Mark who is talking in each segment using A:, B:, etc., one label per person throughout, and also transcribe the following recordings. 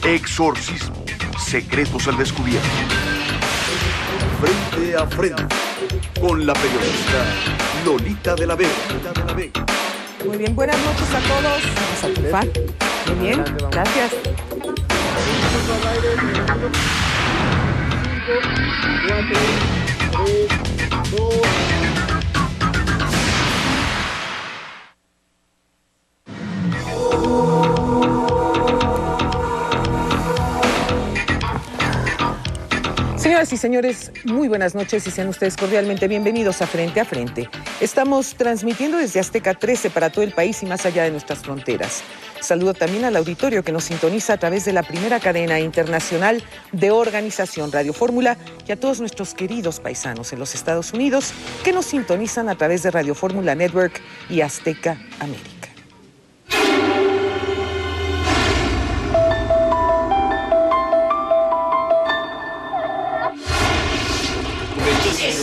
A: Exorcismo, secretos al descubierto. Frente a frente, con la periodista Lolita de la Vega.
B: Muy bien, buenas noches a todos. Vamos a triunfar. Muy bien, gracias. Señoras y señores, muy buenas noches y sean ustedes cordialmente bienvenidos a Frente a Frente. Estamos transmitiendo desde Azteca 13 para todo el país y más allá de nuestras fronteras. Saludo también al auditorio que nos sintoniza a través de la primera cadena internacional de organización Radio Fórmula y a todos nuestros queridos paisanos en los Estados Unidos que nos sintonizan a través de Radio Fórmula Network y Azteca América.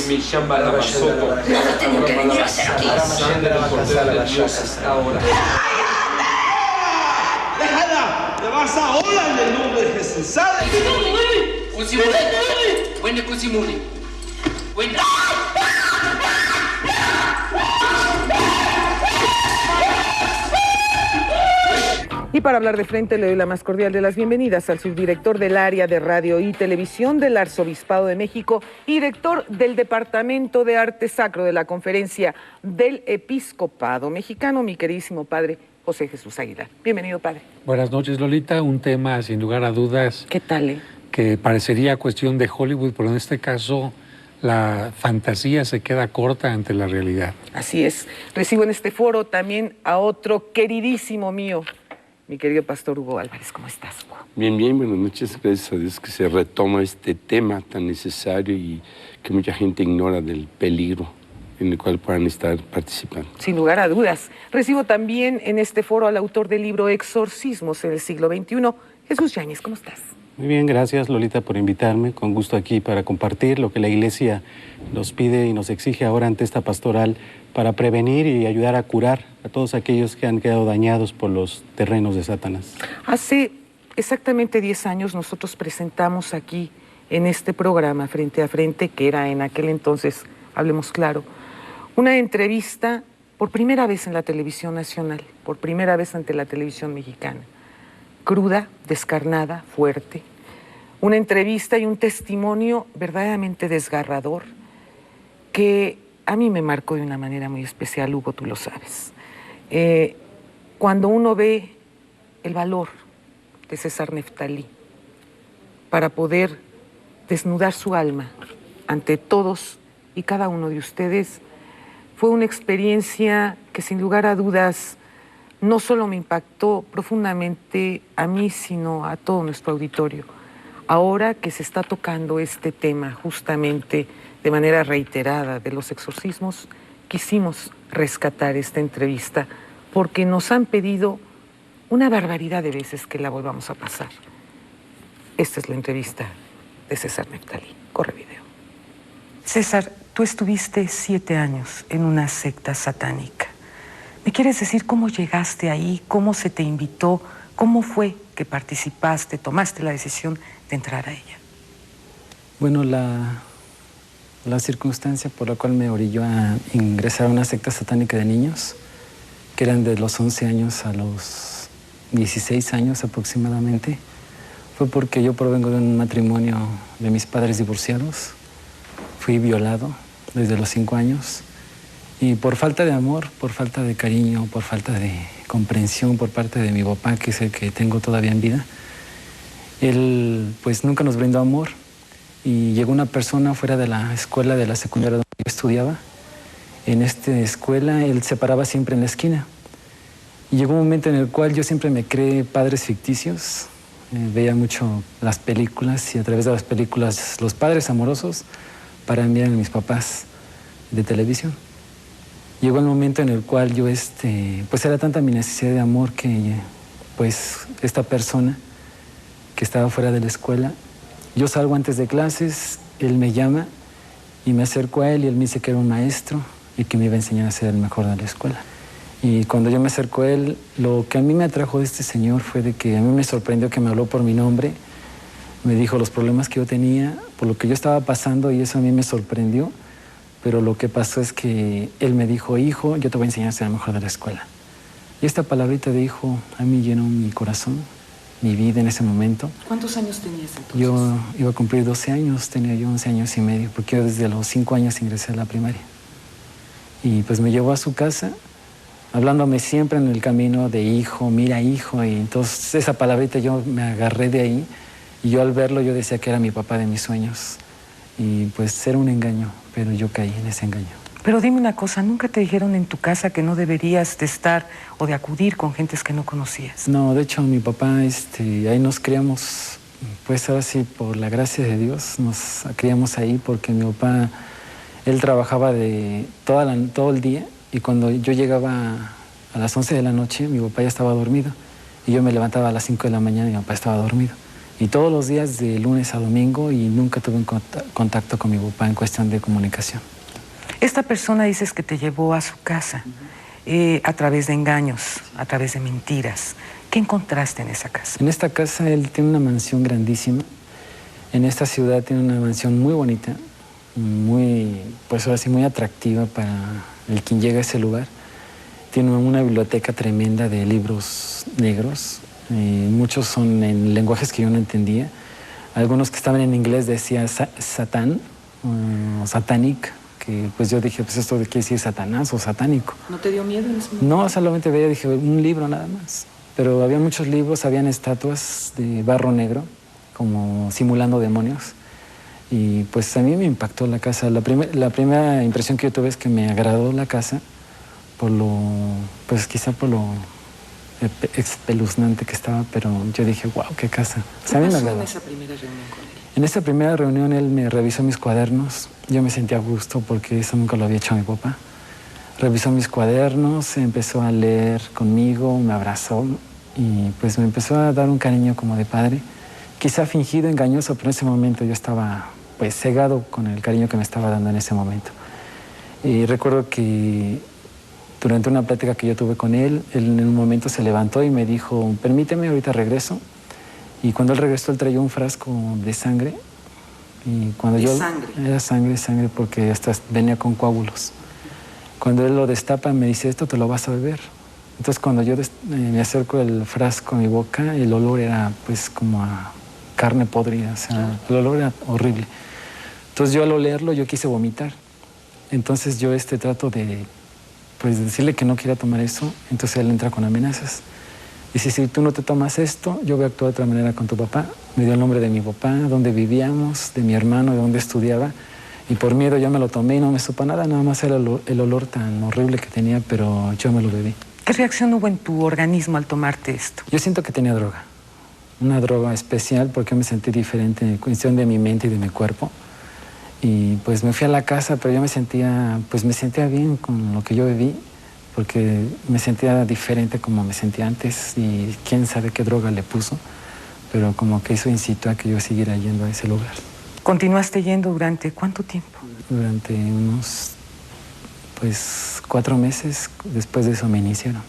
C: Mi chamba la basoko.
D: Nada tengo que venir a hacer aquí.
E: ¡Déjala! ¡Te vas ahora en el nombre de Jesús! ¡Sale!
D: Kusimuni. Wende kusimuni. Wende.
B: Y para hablar de frente le doy la más cordial de las bienvenidas al subdirector del área de radio y televisión del Arzobispado de México y director del Departamento de Arte Sacro de la Conferencia del Episcopado Mexicano, mi queridísimo padre José Jesús Aguilar. Bienvenido, padre.
F: Buenas noches, Lolita. Un tema, sin lugar a dudas,
B: ¿Qué tal,
F: que parecería cuestión de Hollywood, pero en este caso la fantasía se queda corta ante la realidad.
B: Así es. Recibo en este foro también a otro queridísimo mío, mi querido pastor Hugo Álvarez. ¿Cómo estás, Hugo?
G: Bien, buenas noches. Gracias a Dios que se retoma este tema tan necesario y que mucha gente ignora del peligro en el cual puedan estar participando.
B: Sin lugar a dudas. Recibo también en este foro al autor del libro Exorcismos en el siglo XXI, Jesús Yáñez. ¿Cómo estás?
H: Muy bien, gracias Lolita por invitarme. Con gusto aquí para compartir lo que la Iglesia nos pide y nos exige ahora ante esta pastoral para prevenir y ayudar a curar a todos aquellos que han quedado dañados por los terrenos de Satanás.
B: Hace exactamente 10 años nosotros presentamos aquí en este programa Frente a Frente, que era en aquel entonces, hablemos claro, una entrevista por primera vez en la televisión nacional, por primera vez ante la televisión mexicana. Cruda, descarnada, fuerte. Una entrevista y un testimonio verdaderamente desgarrador que a mí me marcó de una manera muy especial, Hugo, tú lo sabes. Cuando uno ve el valor de César Neftalí para poder desnudar su alma ante todos y cada uno de ustedes, fue una experiencia que sin lugar a dudas no solo me impactó profundamente a mí, sino a todo nuestro auditorio. Ahora que se está tocando este tema justamente de manera reiterada de los exorcismos, quisimos rescatar esta entrevista porque nos han pedido una barbaridad de veces que la volvamos a pasar. Esta es la entrevista de César Neftalí. Corre video. César, tú estuviste 7 años en una secta satánica. ¿Me quieres decir cómo llegaste ahí, cómo se te invitó, cómo fue que participaste, tomaste la decisión de entrar a ella?
H: Bueno, la circunstancia por la cual me orilló a ingresar a una secta satánica de niños, que eran de los 11 años a los 16 años aproximadamente, fue porque yo provengo de un matrimonio de mis padres divorciados. Fui violado desde los 5 años. Y por falta de amor, por falta de cariño, por falta de comprensión por parte de mi papá, que es el que tengo todavía en vida, él pues nunca nos brindó amor. Y llegó una persona fuera de la escuela, de la secundaria donde yo estudiaba. En esta escuela él se paraba siempre en la esquina. Y llegó un momento en el cual yo siempre me creé padres ficticios. Veía mucho las películas y a través de las películas los padres amorosos para enviar a mis papás de televisión. Llegó el momento en el cual yo, pues era tanta mi necesidad de amor que, pues, esta persona que estaba fuera de la escuela, yo salgo antes de clases, él me llama y me acerco a él y él me dice que era un maestro y que me iba a enseñar a ser el mejor de la escuela. Y cuando yo me acerco a él, lo que a mí me atrajo de este señor fue de que a mí me sorprendió que me habló por mi nombre, me dijo los problemas que yo tenía, por lo que yo estaba pasando, y eso a mí me sorprendió. Pero lo que pasó es que él me dijo: hijo, yo te voy a enseñar a ser el mejor de la escuela. Y esta palabrita de hijo a mí llenó mi corazón, mi vida en ese momento.
B: ¿Cuántos años tenías entonces?
H: Yo iba a cumplir 12 años, tenía yo 11 años y medio, porque yo desde los 5 años ingresé a la primaria. Y pues me llevó a su casa, hablándome siempre en el camino de hijo, mira hijo, y entonces esa palabrita yo me agarré de ahí, y yo al verlo yo decía que era mi papá de mis sueños. Y pues era un engaño, pero yo caí en ese engaño.
B: Pero dime una cosa, ¿nunca te dijeron en tu casa que no deberías de estar o de acudir con gentes que no conocías?
H: No, de hecho mi papá, ahí nos criamos, pues ahora sí, por la gracia de Dios, nos criamos ahí porque mi papá, él trabajaba todo el día, y cuando yo llegaba a las 11 de la noche, mi papá ya estaba dormido, y yo me levantaba a las 5 de la mañana y mi papá estaba dormido. Y todos los días de lunes a domingo, y nunca tuve un contacto con mi papá en cuestión de comunicación.
B: Esta persona dices que te llevó a su casa a través de engaños, a través de mentiras. ¿Qué encontraste en esa casa?
H: En esta casa él tiene una mansión grandísima. En esta ciudad tiene una mansión muy bonita, pues ahora sí, muy atractiva para el quien llega a ese lugar. Tiene una biblioteca tremenda de libros negros. Muchos son en lenguajes que yo no entendía. Algunos que estaban en inglés decía Satán o Satanic, que pues yo dije, pues esto quiere decir Satanás o satánico.
B: ¿No te dio miedo en ese momento?
H: No, solamente veía, dije, un libro nada más. Pero había muchos libros, habían estatuas de barro negro, como simulando demonios. Y pues a mí me impactó la casa. La primera impresión que yo tuve es que me agradó la casa quizá por lo espeluznante que estaba, pero yo dije, wow, qué casa.
B: ¿Qué pasó en esa primera reunión con él?
H: En esta primera reunión él me revisó mis cuadernos. Yo me sentía a gusto porque eso nunca lo había hecho mi papá. Revisó mis cuadernos, empezó a leer conmigo, me abrazó y pues me empezó a dar un cariño como de padre. Quizá fingido, engañoso, pero en ese momento yo estaba pues cegado con el cariño que me estaba dando en ese momento. Y recuerdo que durante una plática que yo tuve con él, él en un momento se levantó y me dijo, permíteme, ahorita regreso. Y cuando él regresó, él traía un frasco de sangre. Y cuando
B: ¿De sangre?
H: Era sangre, porque hasta venía con coágulos. Cuando él lo destapa, me dice, esto te lo vas a beber. Entonces, cuando yo me acerco el frasco a mi boca, el olor era pues como a carne podrida, o sea, el olor era horrible. Entonces, yo al olerlo, yo quise vomitar. Entonces, yo trato de pues decirle que no quiera tomar eso. Entonces, él entra con amenazas. Dice, si tú no te tomas esto, yo voy a actuar de otra manera con tu papá. Me dio el nombre de mi papá, dónde vivíamos, de mi hermano, de dónde estudiaba. Y por miedo yo me lo tomé y no me supo nada más era el olor tan horrible que tenía, pero yo me lo bebí.
B: ¿Qué reacción hubo en tu organismo al tomarte esto?
H: Yo siento que tenía droga, una droga especial porque me sentí diferente en cuestión de mi mente y de mi cuerpo. Y pues me fui a la casa, pero yo me sentía bien con lo que yo bebí, porque me sentía diferente como me sentía antes y quién sabe qué droga le puso, pero como que eso incitó a que yo siguiera yendo a ese lugar.
B: ¿Continuaste yendo durante cuánto tiempo?
H: Durante unos 4 meses, después de eso me iniciaron.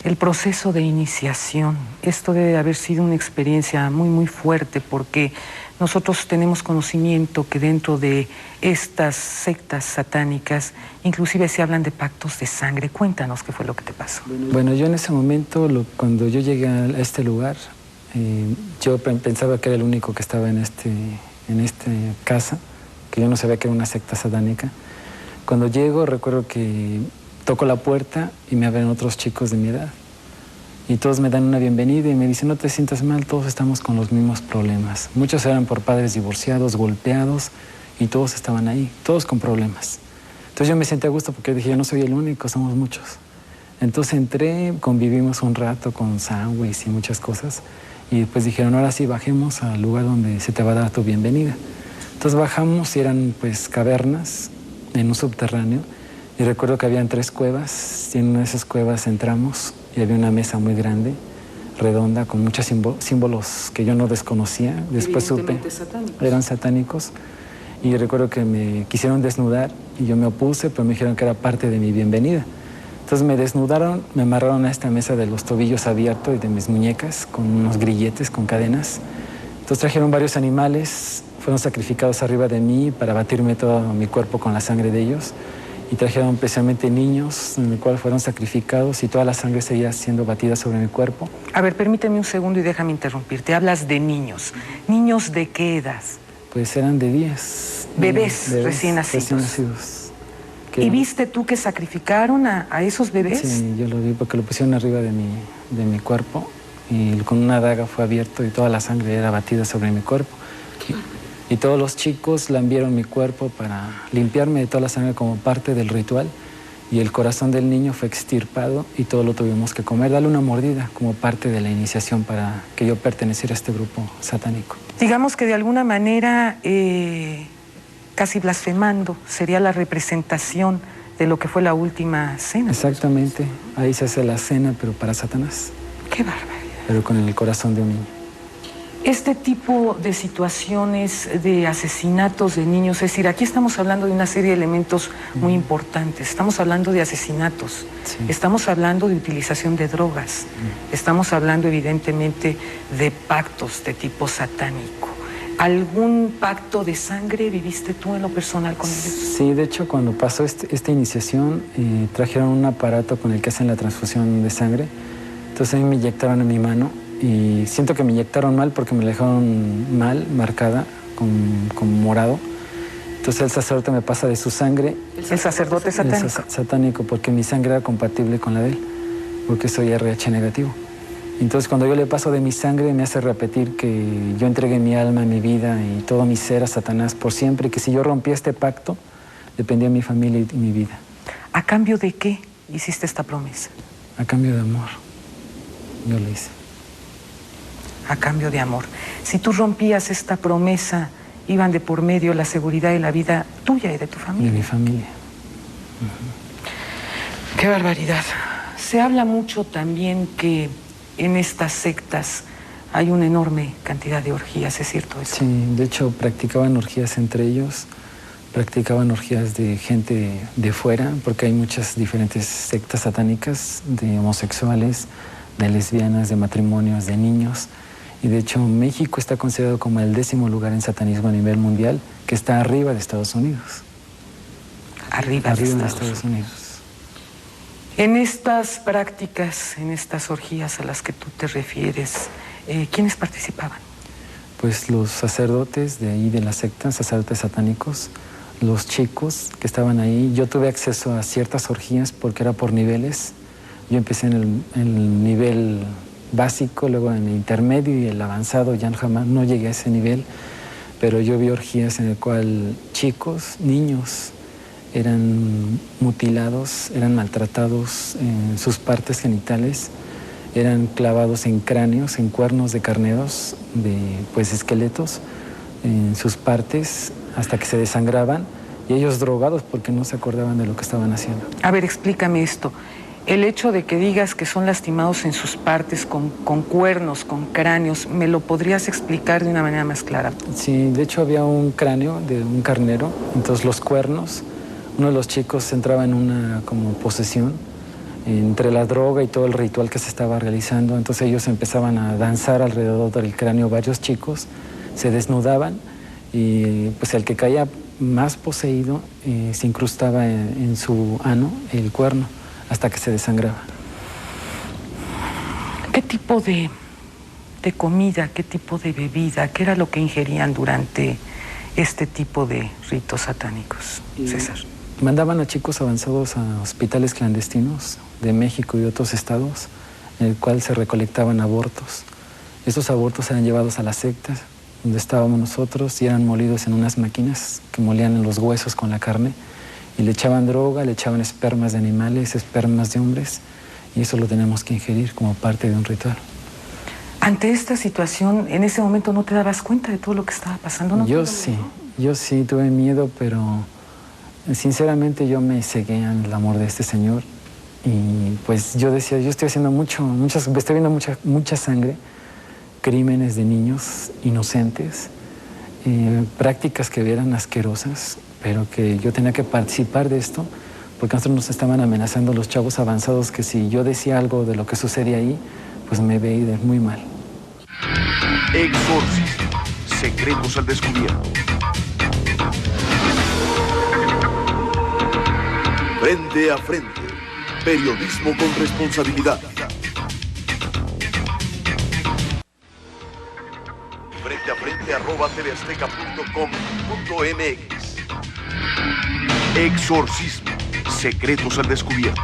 B: El proceso de iniciación, esto debe haber sido una experiencia muy, muy fuerte, porque nosotros tenemos conocimiento que dentro de estas sectas satánicas, inclusive se hablan de pactos de sangre. Cuéntanos qué fue lo que te pasó.
H: Bueno, yo en ese momento, cuando yo llegué a este lugar, yo pensaba que era el único que estaba en esta casa, que yo no sabía que era una secta satánica. Cuando llego, recuerdo que toco la puerta y me abren otros chicos de mi edad. Y todos me dan una bienvenida y me dicen, no te sientas mal, todos estamos con los mismos problemas. Muchos eran por padres divorciados, golpeados, y todos estaban ahí, todos con problemas. Entonces yo me sentí a gusto porque dije, yo no soy el único, somos muchos. Entonces entré, convivimos un rato con sándwiches y muchas cosas. Y después dijeron, ahora sí, bajemos al lugar donde se te va a dar tu bienvenida. Entonces bajamos y eran pues cavernas en un subterráneo. Y recuerdo que habían 3 cuevas, y en una de esas cuevas entramos y había una mesa muy grande, redonda, con muchos símbolos que yo no desconocía. Después supe, eran satánicos. Y recuerdo que me quisieron desnudar y yo me opuse, pero me dijeron que era parte de mi bienvenida. Entonces me desnudaron, me amarraron a esta mesa de los tobillos abiertos y de mis muñecas con unos grilletes, con cadenas. Entonces trajeron varios animales, fueron sacrificados arriba de mí para batirme todo mi cuerpo con la sangre de ellos. Y trajeron precisamente niños, en el cual fueron sacrificados y toda la sangre seguía siendo batida sobre mi cuerpo.
B: A ver, permíteme un segundo y déjame interrumpirte. Hablas de niños. ¿Niños de qué edad?
H: Pues eran de 10.
B: Bebés recién nacidos. ¿Y viste tú que sacrificaron a esos bebés?
H: Sí, yo lo vi porque lo pusieron arriba de mi cuerpo y con una daga fue abierto y toda la sangre era batida sobre mi cuerpo. Y todos los chicos lambieron mi cuerpo para limpiarme de toda la sangre como parte del ritual. Y el corazón del niño fue extirpado y todo lo tuvimos que comer. Darle una mordida como parte de la iniciación para que yo perteneciera a este grupo satánico.
B: Digamos que de alguna manera, casi blasfemando, sería la representación de lo que fue la última cena.
H: Exactamente. Ahí se hace la cena, pero para Satanás.
B: ¡Qué barbaridad!
H: Pero con el corazón de un niño.
B: Este tipo de situaciones de asesinatos de niños, es decir, aquí estamos hablando de una serie de elementos muy importantes. Estamos hablando de asesinatos, estamos hablando de utilización de drogas, estamos hablando evidentemente de pactos de tipo satánico. ¿Algún pacto de sangre viviste tú en lo personal con ellos?
H: Sí, de hecho cuando pasó esta iniciación trajeron un aparato con el que hacen la transfusión de sangre. Entonces a mí me inyectaron en mi mano. Y siento que me inyectaron mal porque me la dejaron mal, marcada, con morado. Entonces el sacerdote me pasa de su sangre.
B: ¿El sacerdote satánico?
H: Satánico, porque mi sangre era compatible con la de él, porque soy RH negativo. Entonces cuando yo le paso de mi sangre me hace repetir que yo entregué mi alma, mi vida y todo mi ser a Satanás por siempre, y que si yo rompía este pacto, dependía mi familia y mi vida.
B: ¿A cambio de qué hiciste esta promesa?
H: A cambio de amor, yo lo hice.
B: A cambio de amor. Si tú rompías esta promesa, iban de por medio la seguridad y la vida tuya y de tu familia.
H: De mi familia.
B: Qué barbaridad. Se habla mucho también que en estas sectas hay una enorme cantidad de orgías, ¿es cierto eso?
H: Sí, de hecho practicaban orgías entre ellos, practicaban orgías de gente de fuera, porque hay muchas diferentes sectas satánicas, de homosexuales, de lesbianas, de matrimonios, de niños. Y de hecho México está considerado como el 10º lugar en satanismo a nivel mundial, que está arriba de Estados Unidos.
B: Arriba de Estados Unidos. En estas prácticas, en estas orgías a las que tú te refieres, ¿quiénes participaban?
H: Pues los sacerdotes de ahí de la secta, sacerdotes satánicos, los chicos que estaban ahí. Yo tuve acceso a ciertas orgías porque era por niveles. Yo empecé en el nivel básico, luego en el intermedio y el avanzado, ya jamás no llegué a ese nivel, pero yo vi orgías en el cual chicos, niños, eran mutilados, eran maltratados en sus partes genitales, eran clavados en cráneos, en cuernos de carneros, de pues esqueletos, en sus partes, hasta que se desangraban, y ellos drogados porque no se acordaban de lo que estaban haciendo.
B: A ver, explícame esto. El hecho de que digas que son lastimados en sus partes con cuernos, con cráneos, ¿me lo podrías explicar de una manera más clara?
H: Sí, de hecho había un cráneo de un carnero, entonces los cuernos, uno de los chicos entraba en una como posesión entre la droga y todo el ritual que se estaba realizando, entonces ellos empezaban a danzar alrededor del cráneo, varios chicos se desnudaban y pues el que caía más poseído se incrustaba en su ano el cuerno, hasta que se desangraba.
B: ¿Qué tipo de comida, qué tipo de bebida, qué era lo que ingerían durante este tipo de ritos satánicos, César?
H: Mandaban a chicos avanzados a hospitales clandestinos de México y de otros estados, en el cual se recolectaban abortos. Estos abortos eran llevados a las sectas, donde estábamos nosotros, y eran molidos en unas máquinas que molían los huesos con la carne, y le echaban droga, le echaban espermas de animales, espermas de hombres, y eso lo tenemos que ingerir como parte de un ritual.
B: Ante esta situación, en ese momento no te dabas cuenta de todo lo que estaba pasando, ¿no?
H: Yo sí tuve miedo, pero sinceramente yo me cegué en el amor de este Señor, y pues yo decía, yo estoy haciendo estoy viendo mucha sangre, crímenes de niños inocentes, prácticas que eran asquerosas, pero que yo tenía que participar de esto porque a nosotros nos estaban amenazando los chavos avanzados que si yo decía algo de lo que sucedía ahí, pues me veía muy mal.
A: Exorcismo. Secretos al descubierto. Frente a frente. Periodismo con responsabilidad. Frente a frente @tvazteca.com.mx. Exorcismo. Secretos al descubierto.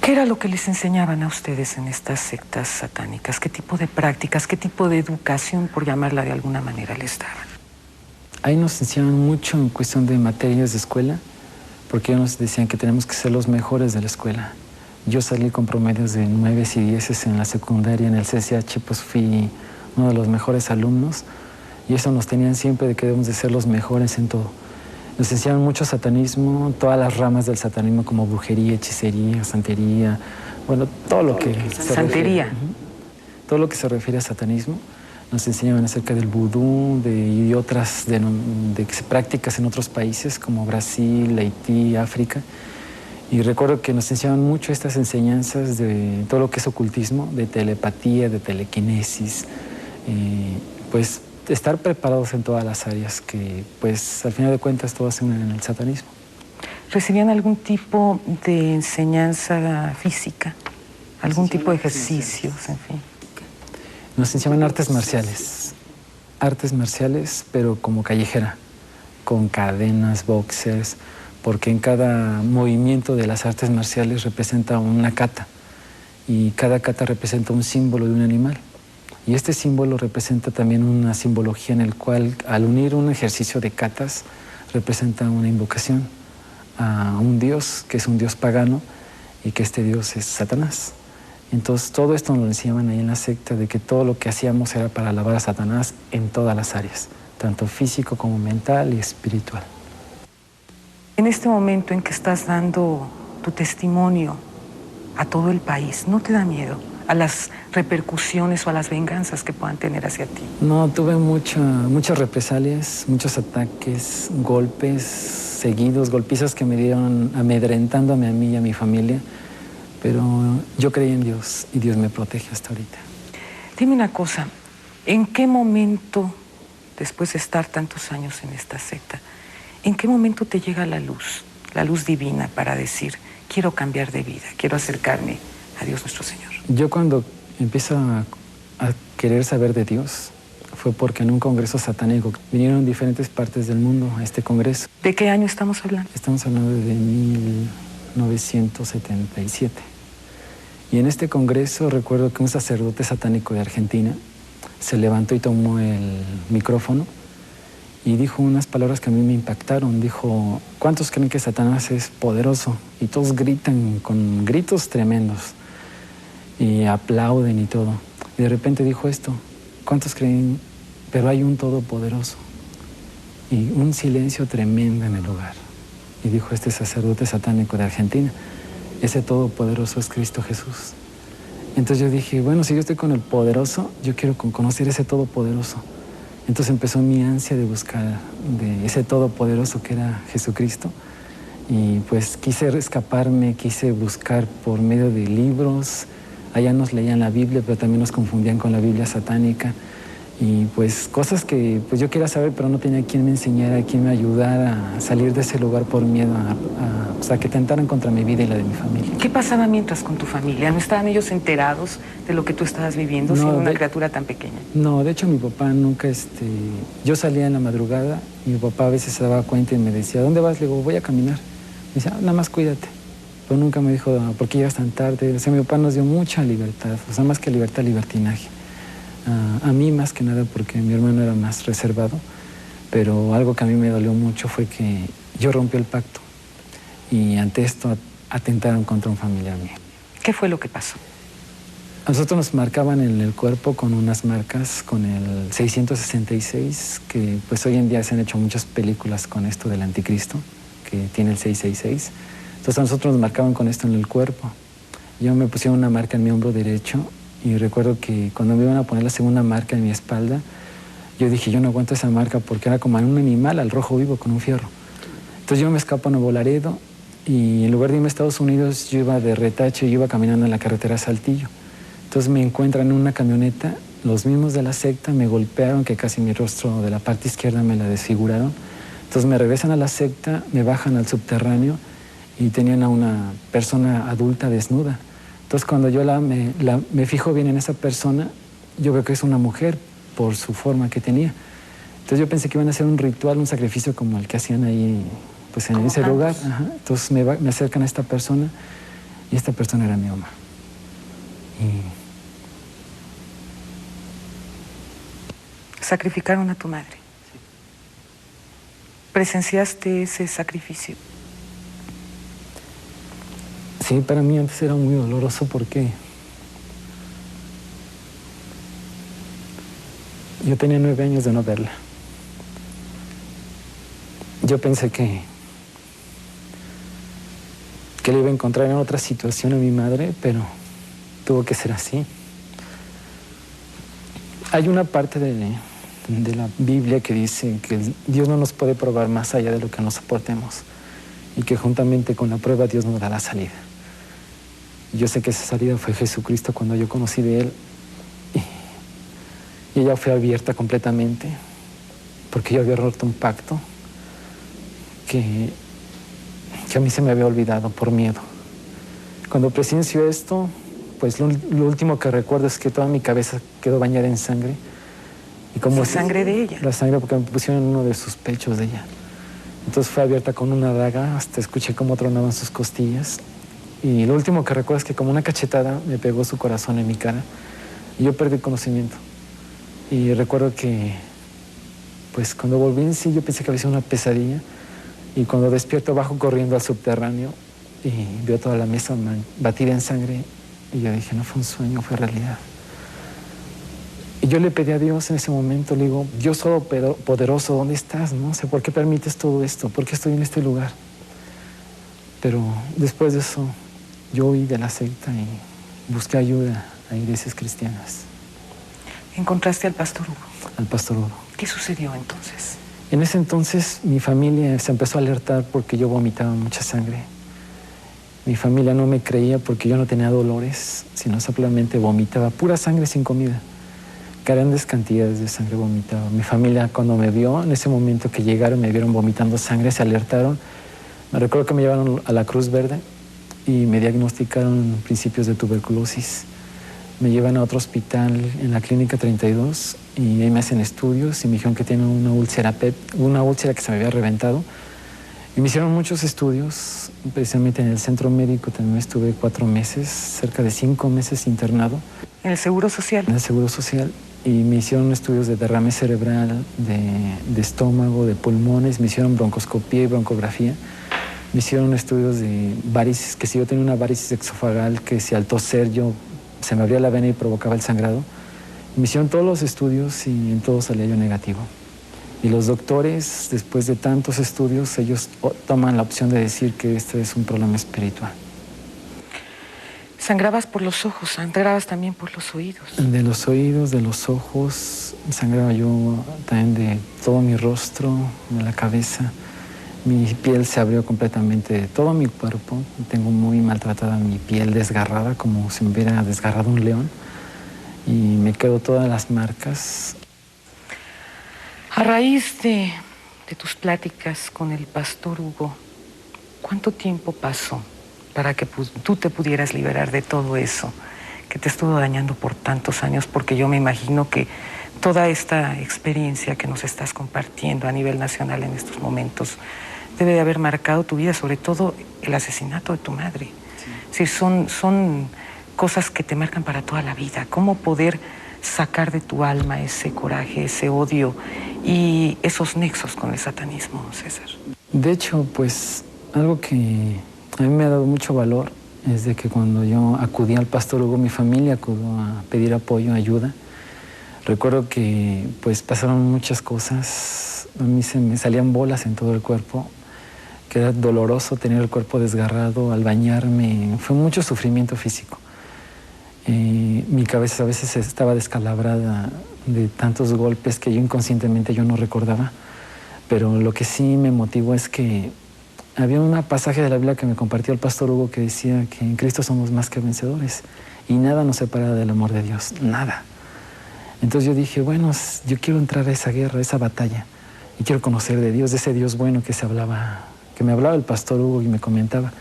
B: ¿Qué era lo que les enseñaban a ustedes en estas sectas satánicas? ¿Qué tipo de prácticas, qué tipo de educación, por llamarla de alguna manera, les daban?
H: Ahí nos enseñaban mucho en cuestión de materias de escuela, porque ellos nos decían que tenemos que ser los mejores de la escuela. Yo salí con promedios de 9 y 10 en la secundaria, en el CCH, pues fui uno de los mejores alumnos, y eso nos tenían siempre de que debemos de ser los mejores en todo. Nos enseñaban mucho satanismo, todas las ramas del satanismo como brujería, hechicería, santería, bueno, todo lo que se
B: santería.
H: Todo lo que se refiere a satanismo. Nos enseñaban acerca del vudú y otras de prácticas en otros países como Brasil, Haití, África. Y recuerdo que nos enseñaban mucho estas enseñanzas de todo lo que es ocultismo, de telepatía, de telequinesis, pues estar preparados en todas las áreas que, pues, al final de cuentas, todas se unen en el satanismo.
B: ¿Recibían algún tipo de enseñanza física? ¿Algún tipo de ejercicios, en fin?
H: Nos enseñaban artes marciales, pero como callejera, con cadenas, boxers, porque en cada movimiento de las artes marciales representa una kata, y cada kata representa un símbolo de un animal. Y este símbolo representa también una simbología en el cual, al unir un ejercicio de katas, representa una invocación a un dios, que es un dios pagano, y que este dios es Satanás. Entonces, todo esto nos lo enseñaban ahí en la secta, de que todo lo que hacíamos era para alabar a Satanás en todas las áreas, tanto físico como mental y espiritual.
B: En este momento en que estás dando tu testimonio a todo el país, ¿no te da miedo a las repercusiones o a las venganzas que puedan tener hacia ti?
H: No, tuve muchas represalias, muchos ataques, golpes seguidos, golpizas que me dieron amedrentándome a mí y a mi familia, pero yo creí en Dios y Dios me protege hasta ahorita.
B: Dime una cosa, ¿en qué momento, después de estar tantos años en esta secta, en qué momento te llega la luz divina para decir, quiero cambiar de vida, quiero acercarme a Dios nuestro Señor?
H: Yo cuando empiezo a querer saber de Dios fue porque en un congreso satánico vinieron diferentes partes del mundo a este congreso.
B: ¿De qué año estamos hablando?
H: Estamos hablando de 1977. Y en este congreso recuerdo que un sacerdote satánico de Argentina se levantó y tomó el micrófono y dijo unas palabras que a mí me impactaron. Dijo, ¿cuántos creen que Satanás es poderoso? Y todos gritan con gritos tremendos y aplauden y todo. Y de repente dijo esto, ¿cuántos creen? Pero hay un todopoderoso. Y un silencio tremendo en el lugar. Y dijo este sacerdote satánico de Argentina, ese todopoderoso es Cristo Jesús. Entonces yo dije, bueno, si yo estoy con el poderoso, yo quiero conocer ese todopoderoso. Entonces empezó mi ansia de buscar de ese todopoderoso que era Jesucristo. Y pues quise escaparme, quise buscar por medio de libros. Allá nos leían la Biblia, pero también nos confundían con la Biblia satánica. Y pues cosas que pues yo quería saber, pero no tenía quien me enseñara, quien me ayudara a salir de ese lugar por miedo a que tentaran contra mi vida y la de mi familia.
B: ¿Qué pasaba mientras con tu familia? ¿No estaban ellos enterados de lo que tú estabas viviendo siendo una criatura tan pequeña?
H: No, de hecho mi papá nunca, yo salía en la madrugada y mi papá a veces se daba cuenta y me decía, ¿dónde vas? Le digo, voy a caminar. Me decía, nada más cuídate. Pero nunca me dijo, ¿por qué llegas tan tarde? O sea, mi papá nos dio mucha libertad, o sea, más que libertad, libertinaje. A mí más que nada porque mi hermano era más reservado, pero algo que a mí me dolió mucho fue que yo rompí el pacto y ante esto atentaron contra un familiar mío.
B: ¿Qué fue lo que pasó?
H: A nosotros nos marcaban en el cuerpo con unas marcas, con el 666, que pues hoy en día se han hecho muchas películas con esto del anticristo, que tiene el 666. Entonces a nosotros nos marcaban con esto en el cuerpo. Yo me pusieron una marca en mi hombro derecho y recuerdo que cuando me iban a poner la segunda marca en mi espalda, Yo dije, yo no aguanto esa marca porque era como un animal al rojo vivo con un fierro. Entonces yo me escapo a Nuevo Laredo y en lugar de irme a Estados Unidos, yo iba de retache, yo iba caminando en la carretera Saltillo. Entonces me encuentran en una camioneta, los mismos de la secta me golpearon, que casi mi rostro de la parte izquierda me la desfiguraron. Entonces me regresan a la secta, me bajan al subterráneo y tenían a una persona adulta desnuda. Entonces cuando yo me fijo bien en esa persona, yo veo que es una mujer por su forma que tenía. Entonces yo pensé que iban a hacer un ritual, un sacrificio como el que hacían ahí, pues en ese lugar. Ajá. Entonces me acercan a esta persona y esta persona era mi mamá.
B: Sacrificaron a tu madre. Sí. ¿Presenciaste ese sacrificio?
H: Sí, para mí antes era muy doloroso porque yo tenía 9 años de no verla. Yo pensé que le iba a encontrar en otra situación a mi madre, pero tuvo que ser así. Hay una parte de la Biblia que dice que Dios no nos puede probar más allá de lo que nos soportemos y que juntamente con la prueba Dios nos da la salida. Yo sé que esa salida fue Jesucristo cuando yo conocí de Él y ella fue abierta completamente porque yo había roto un pacto que a mí se me había olvidado por miedo. Cuando presencio esto, pues lo último que recuerdo es que toda mi cabeza quedó bañada en sangre. Y como
B: ¿La sangre de ella?
H: La sangre, porque me pusieron en uno de sus pechos de ella. Entonces fue abierta con una daga, hasta escuché cómo tronaban sus costillas. Y lo último que recuerdo es que como una cachetada me pegó su corazón en mi cara. Y yo perdí conocimiento. Y recuerdo que, pues cuando volví en sí, yo pensé que había sido una pesadilla. Y cuando despierto, bajo corriendo al subterráneo y veo toda la mesa batida en sangre. Y yo dije, no fue un sueño, fue realidad. Y yo le pedí a Dios en ese momento, le digo, Dios todopoderoso, ¿dónde estás? No sé por qué permites todo esto, por qué estoy en este lugar. Pero después de eso, yo huí de la secta y busqué ayuda a iglesias cristianas.
B: ¿Encontraste al pastor Hugo?
H: Al pastor Hugo.
B: ¿Qué sucedió entonces?
H: En ese entonces mi familia se empezó a alertar porque yo vomitaba mucha sangre. Mi familia no me creía porque yo no tenía dolores, sino simplemente vomitaba pura sangre sin comida. Grandes cantidades de sangre vomitaba. Mi familia cuando me vio, en ese momento que llegaron, me vieron vomitando sangre, se alertaron. Me recuerdo que me llevaron a la Cruz Verde y me diagnosticaron principios de tuberculosis. Me llevan a otro hospital en la Clínica 32 y ahí me hacen estudios y me dijeron que tenía una úlcera que se me había reventado. Y me hicieron muchos estudios, precisamente en el centro médico también estuve 4 meses, cerca de 5 meses internado.
B: ¿En el Seguro Social?
H: En el Seguro Social. Y me hicieron estudios de derrame cerebral, de estómago, de pulmones, me hicieron broncoscopía y broncografía. Me hicieron estudios de varices, que si yo tenía una varices exofagal, que si al toser yo se me abría la vena y provocaba el sangrado. Me hicieron todos los estudios y en todos salía yo negativo. Y los doctores, después de tantos estudios, ellos toman la opción de decir que este es un problema espiritual.
B: ¿Sangrabas por los ojos? ¿Sangrabas también por los oídos?
H: De los oídos, de los ojos, sangraba yo también de todo mi rostro, de la cabeza. Mi piel se abrió completamente de todo mi cuerpo. Tengo muy maltratada mi piel, desgarrada, como si me hubiera desgarrado un león. Y me quedo todas las marcas.
B: A raíz de tus pláticas con el pastor Hugo, ¿cuánto tiempo pasó para que tú te pudieras liberar de todo eso que te estuvo dañando por tantos años? Porque yo me imagino que toda esta experiencia que nos estás compartiendo a nivel nacional en estos momentos debe de haber marcado tu vida, sobre todo el asesinato de tu madre. Sí. Son cosas que te marcan para toda la vida. ¿Cómo poder sacar de tu alma ese coraje, ese odio y esos nexos con el satanismo, César?
H: De hecho, pues algo que a mí me ha dado mucho valor es de que cuando yo acudí al pastor Hugo, mi familia acudió a pedir apoyo, ayuda. Recuerdo que pues pasaron muchas cosas. A mí se me salían bolas en todo el cuerpo, que era doloroso tener el cuerpo desgarrado al bañarme. Fue mucho sufrimiento físico. Mi cabeza a veces estaba descalabrada de tantos golpes que yo inconscientemente yo no recordaba. Pero lo que sí me motivó es que había un pasaje de la Biblia que me compartió el pastor Hugo que decía que en Cristo somos más que vencedores y nada nos separa del amor de Dios, nada. Entonces yo dije, bueno, yo quiero entrar a esa guerra, a esa batalla y quiero conocer de Dios, de ese Dios bueno que me hablaba el pastor Hugo y me comentaba.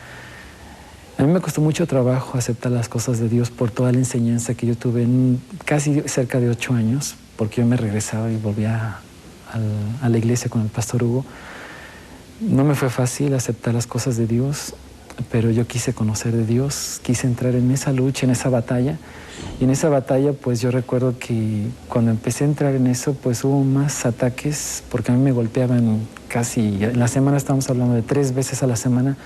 H: A mí me costó mucho trabajo aceptar las cosas de Dios por toda la enseñanza que yo tuve en casi cerca de 8 años, porque yo me regresaba y volvía a la iglesia con el pastor Hugo. No me fue fácil aceptar las cosas de Dios, pero yo quise conocer de Dios, quise entrar en esa lucha, en esa batalla. Y en esa batalla, pues yo recuerdo que cuando empecé a entrar en eso, pues hubo más ataques, porque a mí me golpeaban casi, en la semana estamos hablando de 3 veces a la semana,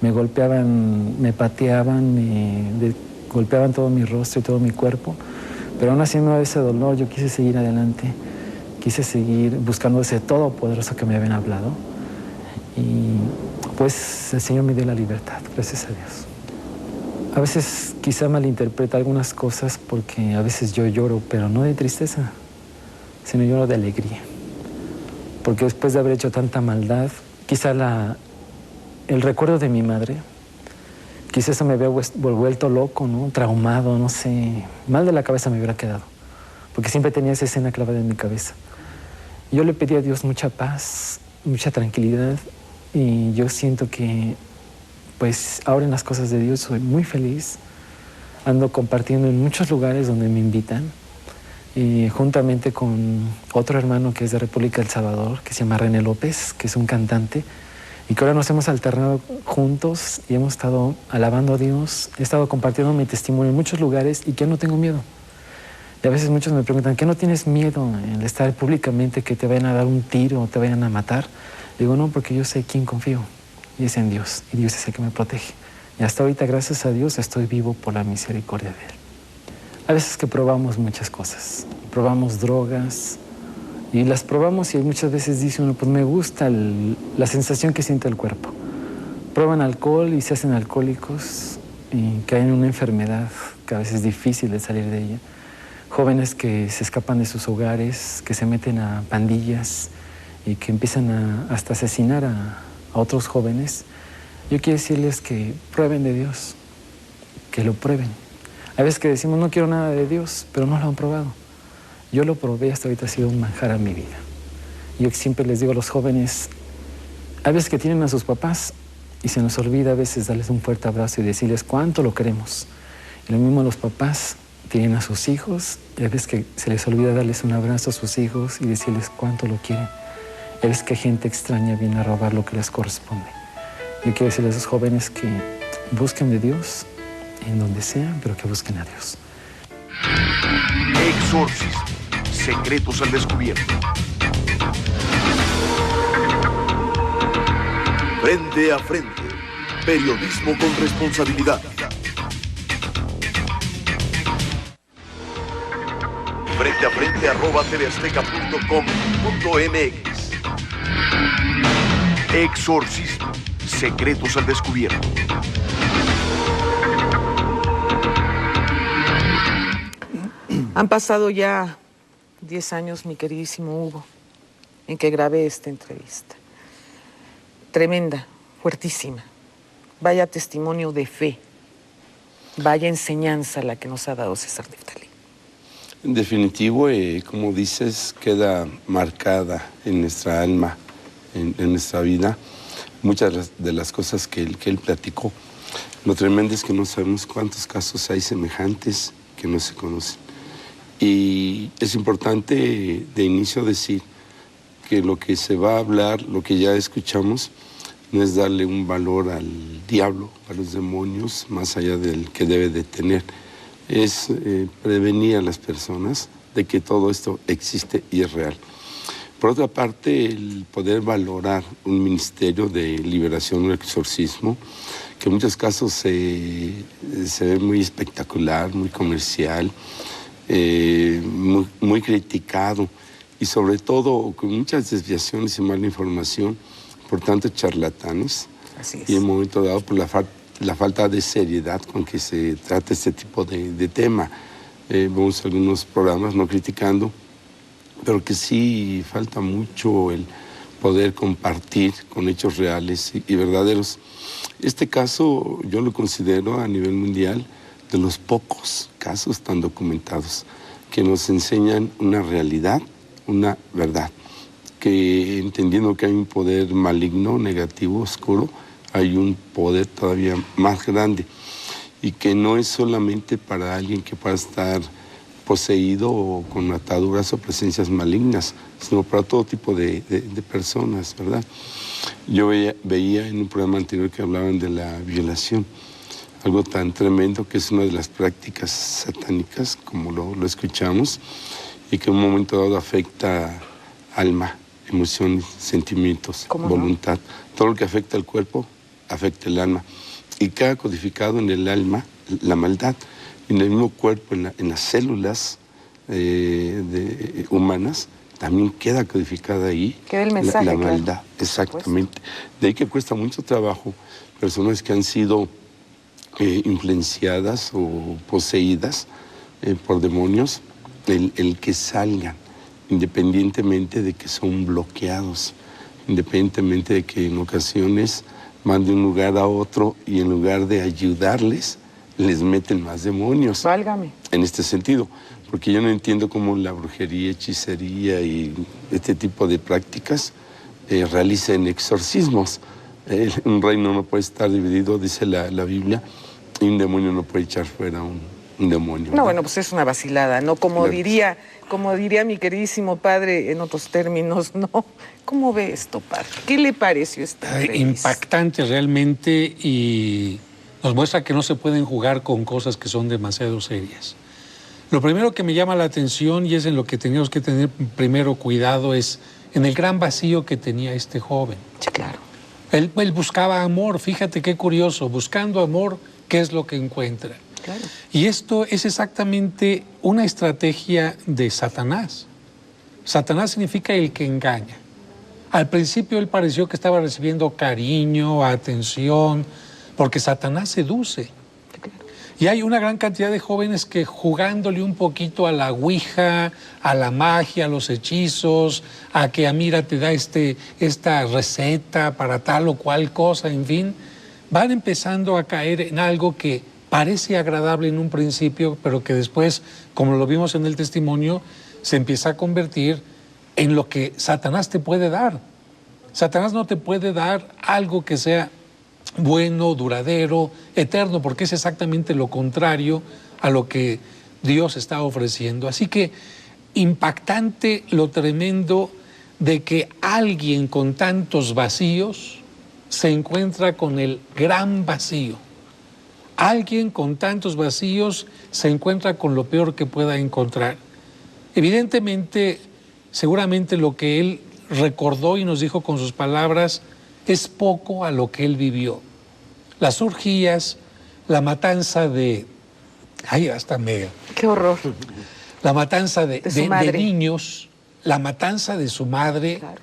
H: me golpeaban, me pateaban, golpeaban todo mi rostro y todo mi cuerpo. Pero aún así, no ese dolor, yo quise seguir adelante, quise seguir buscando ese todopoderoso que me habían hablado. Y pues el Señor me dio la libertad, gracias a Dios. A veces quizá malinterpreta algunas cosas porque a veces yo lloro, pero no de tristeza, sino lloro de alegría. Porque después de haber hecho tanta maldad, quizá el recuerdo de mi madre, quizá eso me había vuelto loco, ¿no? Traumado, no sé, mal de la cabeza me hubiera quedado, porque siempre tenía esa escena clavada en mi cabeza. Yo le pedí a Dios mucha paz, mucha tranquilidad, y yo siento que, pues, ahora en las cosas de Dios soy muy feliz. Ando compartiendo en muchos lugares donde me invitan, juntamente con otro hermano que es de República del Salvador, que se llama René López, que es un cantante, y que ahora nos hemos alternado juntos y hemos estado alabando a Dios. He estado compartiendo mi testimonio en muchos lugares y que no tengo miedo. Y a veces muchos me preguntan, ¿qué no tienes miedo en estar públicamente, que te vayan a dar un tiro o te vayan a matar? Digo, no, porque yo sé quién confío, y es en Dios, y Dios es el que me protege. Y hasta ahorita, gracias a Dios, estoy vivo por la misericordia de Él. A veces que probamos muchas cosas, probamos drogas, y las probamos y muchas veces dice uno, pues me gusta la sensación que siente el cuerpo. Prueban alcohol y se hacen alcohólicos y caen en una enfermedad que a veces es difícil de salir de ella. Jóvenes que se escapan de sus hogares, que se meten a pandillas y que empiezan hasta asesinar a otros jóvenes. Yo quiero decirles que prueben de Dios, que lo prueben. Hay veces que decimos, no quiero nada de Dios, pero no lo han probado. Yo lo probé, hasta ahorita ha sido un manjar a mi vida. Yo siempre les digo a los jóvenes, hay veces que tienen a sus papás y se nos olvida a veces darles un fuerte abrazo y decirles cuánto lo queremos. Y lo mismo los papás tienen a sus hijos y hay veces que se les olvida darles un abrazo a sus hijos y decirles cuánto lo quieren. Hay veces que gente extraña viene a robar lo que les corresponde. Yo quiero decirles a esos jóvenes que busquen de Dios en donde sea, pero que busquen a Dios.
A: Exorcismo. Secretos al descubierto. Frente a frente. Periodismo con responsabilidad. Frente a frente @tvazteca.com.mx. Exorcismo. Secretos al descubierto.
B: Han pasado ya 10 años, mi queridísimo Hugo, en que grabé esta entrevista. Tremenda, fuertísima. Vaya testimonio de fe. Vaya enseñanza la que nos ha dado César Neftalí.
G: En definitivo, como dices, queda marcada en nuestra alma, en nuestra vida, muchas de las cosas que él platicó. Lo tremendo es que no sabemos cuántos casos hay semejantes que no se conocen. Y es importante de inicio decir que lo que se va a hablar, lo que ya escuchamos, no es darle un valor al diablo, a los demonios, más allá del que debe de tener. Es prevenir a las personas de que todo esto existe y es real. Por otra parte, el poder valorar un ministerio de liberación o exorcismo, que en muchos casos se ve muy espectacular, muy comercial, muy criticado y sobre todo con muchas desviaciones y mala información por tantos charlatanes.
B: Así es.
G: Y en un momento dado por la falta de seriedad con que se trata este tipo de tema. Vemos algunos programas no criticando, pero que sí falta mucho el poder compartir con hechos reales y verdaderos. Este caso yo lo considero a nivel mundial de los pocos casos tan documentados que nos enseñan una realidad, una verdad, que entendiendo que hay un poder maligno, negativo, oscuro, hay un poder todavía más grande y que no es solamente para alguien que pueda estar poseído o con ataduras o presencias malignas, sino para todo tipo de personas, ¿verdad? Yo veía en un programa anterior que hablaban de la violación, algo tan tremendo que es una de las prácticas satánicas, como lo escuchamos, y que en un momento dado afecta alma, emociones, sentimientos, voluntad. Todo lo que afecta al cuerpo, afecta el alma. Y queda codificado en el alma la maldad. En el mismo cuerpo, en las células humanas, también queda codificada ahí
B: queda el mensaje,
G: la maldad.
B: Claro.
G: Exactamente. De ahí que cuesta mucho trabajo personas que han sido influenciadas o poseídas por demonios, el que salgan, independientemente de que son bloqueados, independientemente de que en ocasiones van de un lugar a otro y en lugar de ayudarles, les meten más demonios.
B: Válgame.
G: En este sentido, porque yo no entiendo cómo la brujería, hechicería y este tipo de prácticas realicen exorcismos. Un reino no puede estar dividido, dice la Biblia, y un demonio no puede echar fuera un demonio.
B: No, bueno, pues es una vacilada, ¿no? Como
G: Claro.
B: diría mi queridísimo padre en otros términos, ¿no? ¿Cómo ve esto, padre? ¿Qué le pareció esta entrevista?
F: Impactante realmente y nos muestra que no se pueden jugar con cosas que son demasiado serias. Lo primero que me llama la atención y es en lo que tenemos que tener primero cuidado es en el gran vacío que tenía este joven.
B: Sí, claro.
F: Él buscaba amor, fíjate qué curioso, buscando amor, ¿qué es lo que encuentra?
B: Claro.
F: Y esto es exactamente una estrategia de Satanás. Satanás significa el que engaña. Al principio él pareció que estaba recibiendo cariño, atención, porque Satanás seduce. Y hay una gran cantidad de jóvenes que jugándole un poquito a la ouija, a la magia, a los hechizos, a que mira te da esta receta para tal o cual cosa, en fin, van empezando a caer en algo que parece agradable en un principio, pero que después, como lo vimos en el testimonio, se empieza a convertir en lo que Satanás te puede dar. Satanás no te puede dar algo que sea bueno, duradero, eterno, porque es exactamente lo contrario a lo que Dios está ofreciendo. Así que impactante lo tremendo de que alguien con tantos vacíos se encuentra con el gran vacío. Alguien con tantos vacíos se encuentra con lo peor que pueda encontrar. Evidentemente, seguramente lo que él recordó y nos dijo con sus palabras es poco a lo que él vivió. Las orgías, la matanza de... Ay, hasta mega.
B: Qué horror.
F: La matanza de
B: madre.
F: niños, la matanza de su madre.
B: Claro.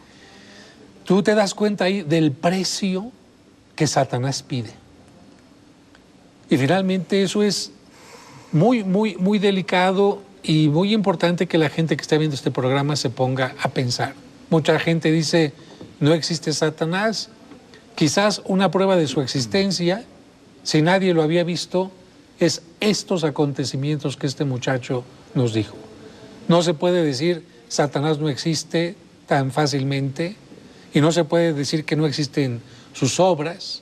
F: Tú te das cuenta ahí del precio que Satanás pide. Y finalmente eso es muy, muy, muy delicado y muy importante que la gente que está viendo este programa se ponga a pensar. Mucha gente dice, no existe Satanás. Quizás una prueba de su existencia, si nadie lo había visto, es estos acontecimientos que este muchacho nos dijo. No se puede decir Satanás no existe tan fácilmente y no se puede decir que no existen sus obras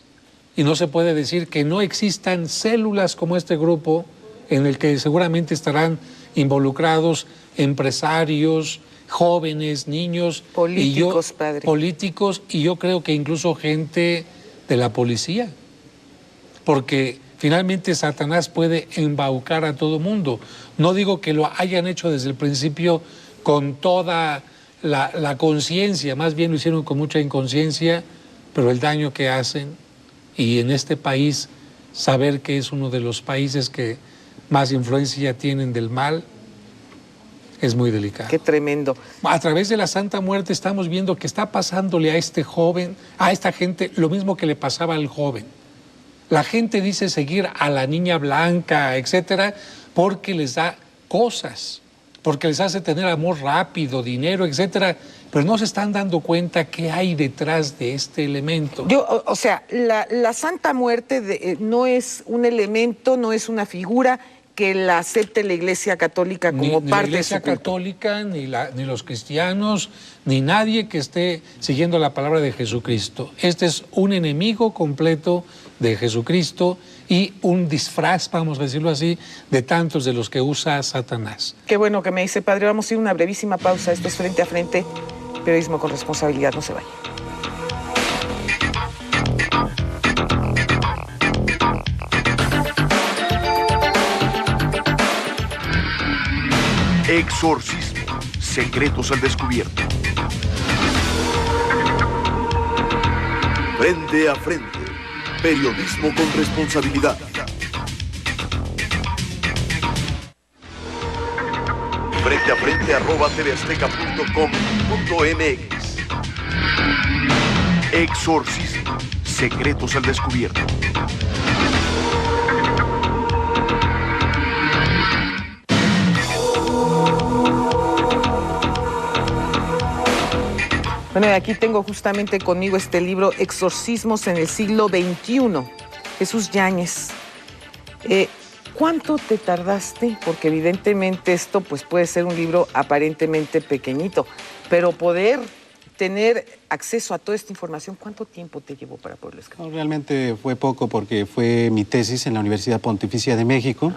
F: y no se puede decir que no existan células como este grupo en el que seguramente estarán involucrados empresarios, jóvenes, niños,
B: políticos, padre.
F: Políticos y yo creo que incluso gente de la policía, porque finalmente Satanás puede embaucar a todo mundo. No digo que lo hayan hecho desde el principio con toda la conciencia, más bien lo hicieron con mucha inconsciencia, pero el daño que hacen, y en este país saber que es uno de los países que más influencia tienen del mal, es muy delicado.
B: Qué tremendo.
F: A través de la Santa Muerte estamos viendo que está pasándole a este joven, a esta gente, lo mismo que le pasaba al joven. La gente dice seguir a la niña blanca, etcétera, porque les da cosas, porque les hace tener amor rápido, dinero, etcétera, pero no se están dando cuenta qué hay detrás de este elemento.
B: O sea, la Santa Muerte no es un elemento, no es una figura que la acepte la Iglesia Católica como
F: ni
B: parte
F: la Iglesia
B: de su culto.
F: Católica, ni los cristianos, ni nadie que esté siguiendo la palabra de Jesucristo. Este es un enemigo completo de Jesucristo y un disfraz, vamos a decirlo así, de tantos de los que usa Satanás.
B: Qué bueno que me dice, padre. Vamos a ir a una brevísima pausa. Esto es Frente a Frente, periodismo con responsabilidad. No se vaya.
A: Exorcismo, secretos al descubierto. Frente a Frente, periodismo con responsabilidad. Frente a Frente @tvazteca.com.mx. Exorcismo, secretos al descubierto.
B: Bueno, y aquí tengo justamente conmigo este libro, Exorcismos en el siglo XXI, Jesús Yáñez. ¿Cuánto te tardaste? Porque evidentemente esto pues, puede ser un libro aparentemente pequeñito, pero poder tener acceso a toda esta información, ¿cuánto tiempo te llevó para poderlo escribir?
C: No, realmente fue poco porque fue mi tesis en la Universidad Pontificia de México.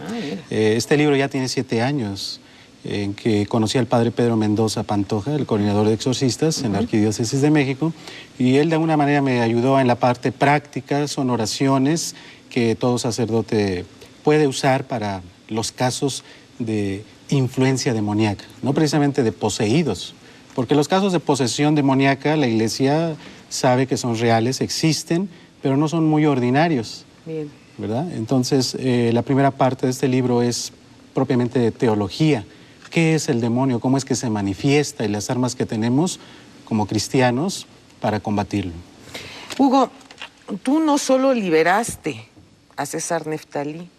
C: Este libro ya tiene 7 años, en que conocí al padre Pedro Mendoza Pantoja, el coordinador de exorcistas en la Arquidiócesis de México, y él de alguna manera me ayudó en la parte práctica. Son oraciones que todo sacerdote puede usar para los casos de influencia demoníaca, no precisamente de poseídos, porque los casos de posesión demoníaca la Iglesia sabe que son reales, existen, pero no son muy ordinarios.
B: Bien.
C: ¿Verdad? Entonces, la primera parte de este libro es propiamente de teología. ¿Qué es el demonio? ¿Cómo es que se manifiesta? Y las armas que tenemos como cristianos para combatirlo.
B: Hugo, tú no solo liberaste a César Neftalí,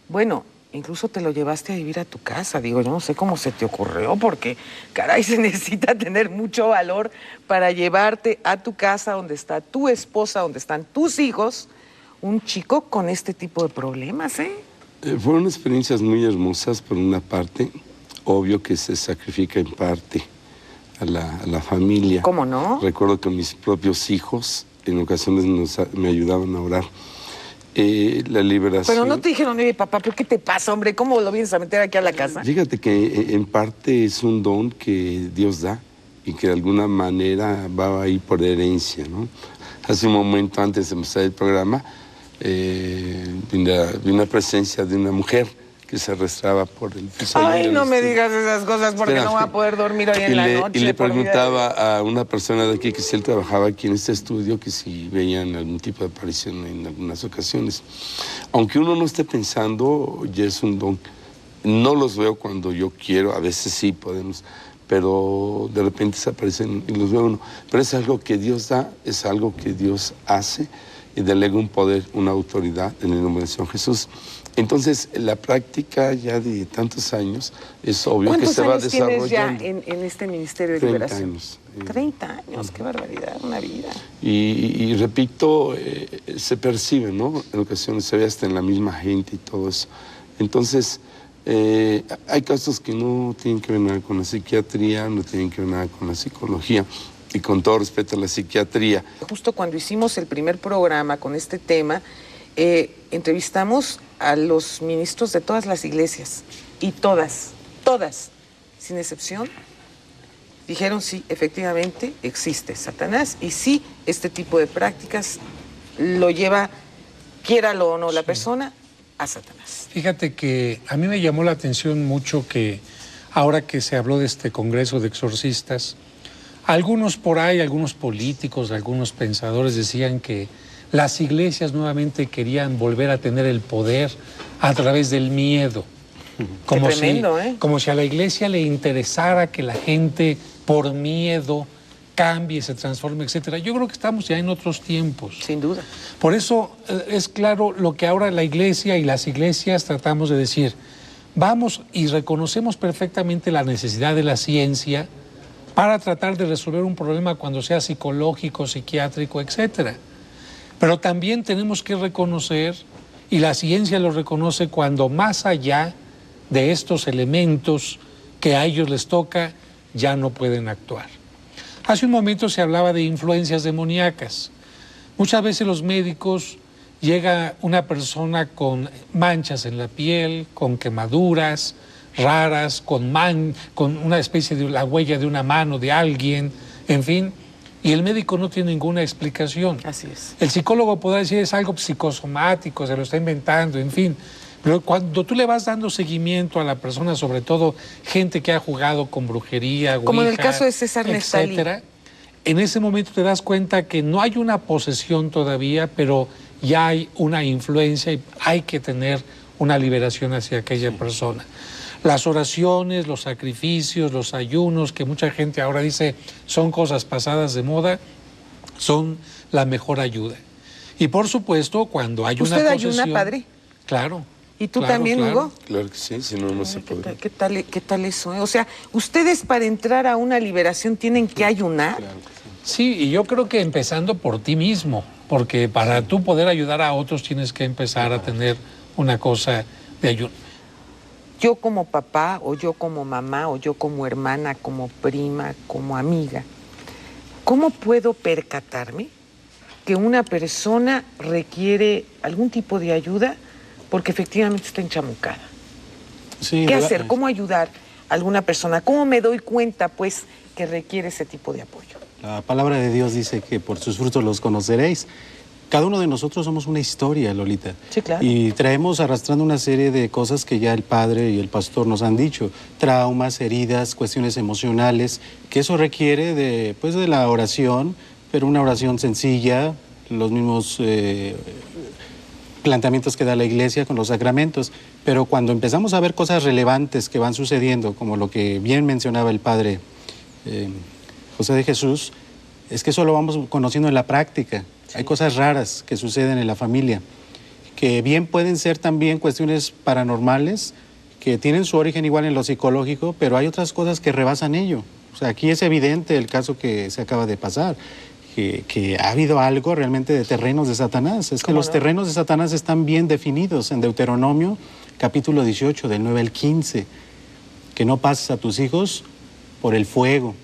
B: bueno, incluso te lo llevaste a vivir a tu casa. Digo, yo no sé cómo se te ocurrió, porque, caray, se necesita tener mucho valor para llevarte a tu casa, donde está tu esposa, donde están tus hijos, un chico con este tipo de problemas, ¿eh?
G: Fueron experiencias muy hermosas, por una parte. Obvio que se sacrifica en parte a la familia.
B: ¿Cómo no?
G: Recuerdo que mis propios hijos en ocasiones me ayudaban a orar. La liberación...
B: Pero no te dijeron, oye, papá, ¿pero qué te pasa, hombre? ¿Cómo lo vienes a meter aquí a la casa?
G: Fíjate que en parte es un don que Dios da y que de alguna manera va ahí por herencia, ¿no? Hace un momento antes de empezar el programa, vi una presencia de una mujer que se arrastraba por el piso.
B: Ay, no me digas esas cosas porque no voy a poder dormir hoy en la noche.
G: Y le preguntaba a una persona de aquí que si él trabajaba aquí en este estudio, que si veían algún tipo de aparición en algunas ocasiones. Aunque uno no esté pensando, ya es un don. No los veo cuando yo quiero, a veces sí podemos, pero de repente se aparecen y los veo uno. Pero es algo que Dios da, es algo que Dios hace y delega un poder, una autoridad en el nombre de Señor Jesús. Entonces, la práctica ya de tantos años es obvio que se va desarrollando.
B: ¿Cuántos años tienes ya en este Ministerio de
G: 30
B: Liberación?
G: años.
B: 30 años, qué barbaridad, una vida.
G: Y repito, se percibe, ¿no? En ocasiones se ve hasta en la misma gente y todo eso. Entonces, hay casos que no tienen que ver nada con la psiquiatría, no tienen que ver nada con la psicología. Y con todo respeto a la psiquiatría.
B: Justo cuando hicimos el primer programa con este tema, entrevistamos a los ministros de todas las iglesias y todas, sin excepción, dijeron sí, efectivamente existe Satanás y sí, este tipo de prácticas lo lleva, quiéralo o no la persona, a Satanás.
F: Fíjate que a mí me llamó la atención mucho que ahora que se habló de este Congreso de Exorcistas, algunos por ahí, algunos políticos, algunos pensadores decían que las iglesias nuevamente querían volver a tener el poder a través del miedo. Como
B: tremendo,
F: como si a la iglesia le interesara que la gente por miedo cambie, se transforme, etcétera. Yo creo que estamos ya en otros tiempos.
B: Sin duda.
F: Por eso es claro lo que ahora la iglesia y las iglesias tratamos de decir. vamos y reconocemos perfectamente la necesidad de la ciencia para tratar de resolver un problema cuando sea psicológico, psiquiátrico, etcétera. Pero también tenemos que reconocer, y la ciencia lo reconoce, cuando más allá de estos elementos que a ellos les toca, ya no pueden actuar. Hace un momento se hablaba de influencias demoníacas. Muchas veces los médicos, llega una persona con manchas en la piel, con quemaduras raras, con una especie de la huella de una mano de alguien, en fin, y el médico no tiene ninguna explicación.
B: Así es.
F: El psicólogo podrá decir es algo psicosomático, se lo está inventando, en fin. Pero cuando tú le vas dando seguimiento a la persona, sobre todo gente que ha jugado con brujería,
B: como
F: ouija,
B: en el caso de César Nestalí,
F: etcétera, en ese momento te das cuenta que no hay una posesión todavía, pero ya hay una influencia y hay que tener una liberación hacia aquella persona. Las oraciones, los sacrificios, los ayunos, que mucha gente ahora dice son cosas pasadas de moda, son la mejor ayuda. Y por supuesto, cuando hay una posesión...
B: ¿Usted ayuna, padre?
F: Claro.
B: ¿Y tú también, Hugo?
G: Claro que sí, si no, no se podría.
B: ¿Qué tal eso? O sea, ustedes para entrar a una liberación tienen que ayunar.
G: Claro que sí.
F: Sí, y yo creo que empezando por ti mismo, porque para tú poder ayudar a otros tienes que empezar a tener una cosa de ayuno.
B: Yo como papá, o yo como mamá, o yo como hermana, como prima, como amiga, ¿cómo puedo percatarme que una persona requiere algún tipo de ayuda porque efectivamente está enchamucada?
C: Sí,
B: ¿Qué hacer? ¿Cómo ayudar a alguna persona? ¿Cómo me doy cuenta, pues, que requiere ese tipo de apoyo?
C: La palabra de Dios dice que por sus frutos los conoceréis. Cada uno de nosotros somos una historia, Lolita.
B: Sí, claro.
C: Y traemos arrastrando una serie de cosas que ya el padre y el pastor nos han dicho. Traumas, heridas, cuestiones emocionales, que eso requiere de la oración, pero una oración sencilla, los mismos planteamientos que da la iglesia con los sacramentos. Pero cuando empezamos a ver cosas relevantes que van sucediendo, como lo que bien mencionaba el padre José de Jesús, es que eso lo vamos conociendo en la práctica. Sí. Hay cosas raras que suceden en la familia, que bien pueden ser también cuestiones paranormales, que tienen su origen igual en lo psicológico, pero hay otras cosas que rebasan ello. O sea, aquí es evidente el caso que se acaba de pasar, que ha habido algo realmente de terrenos de Satanás. Es que los terrenos de Satanás están bien definidos en Deuteronomio, capítulo 18, del 9 al 15. Que no pases a tus hijos por el fuego,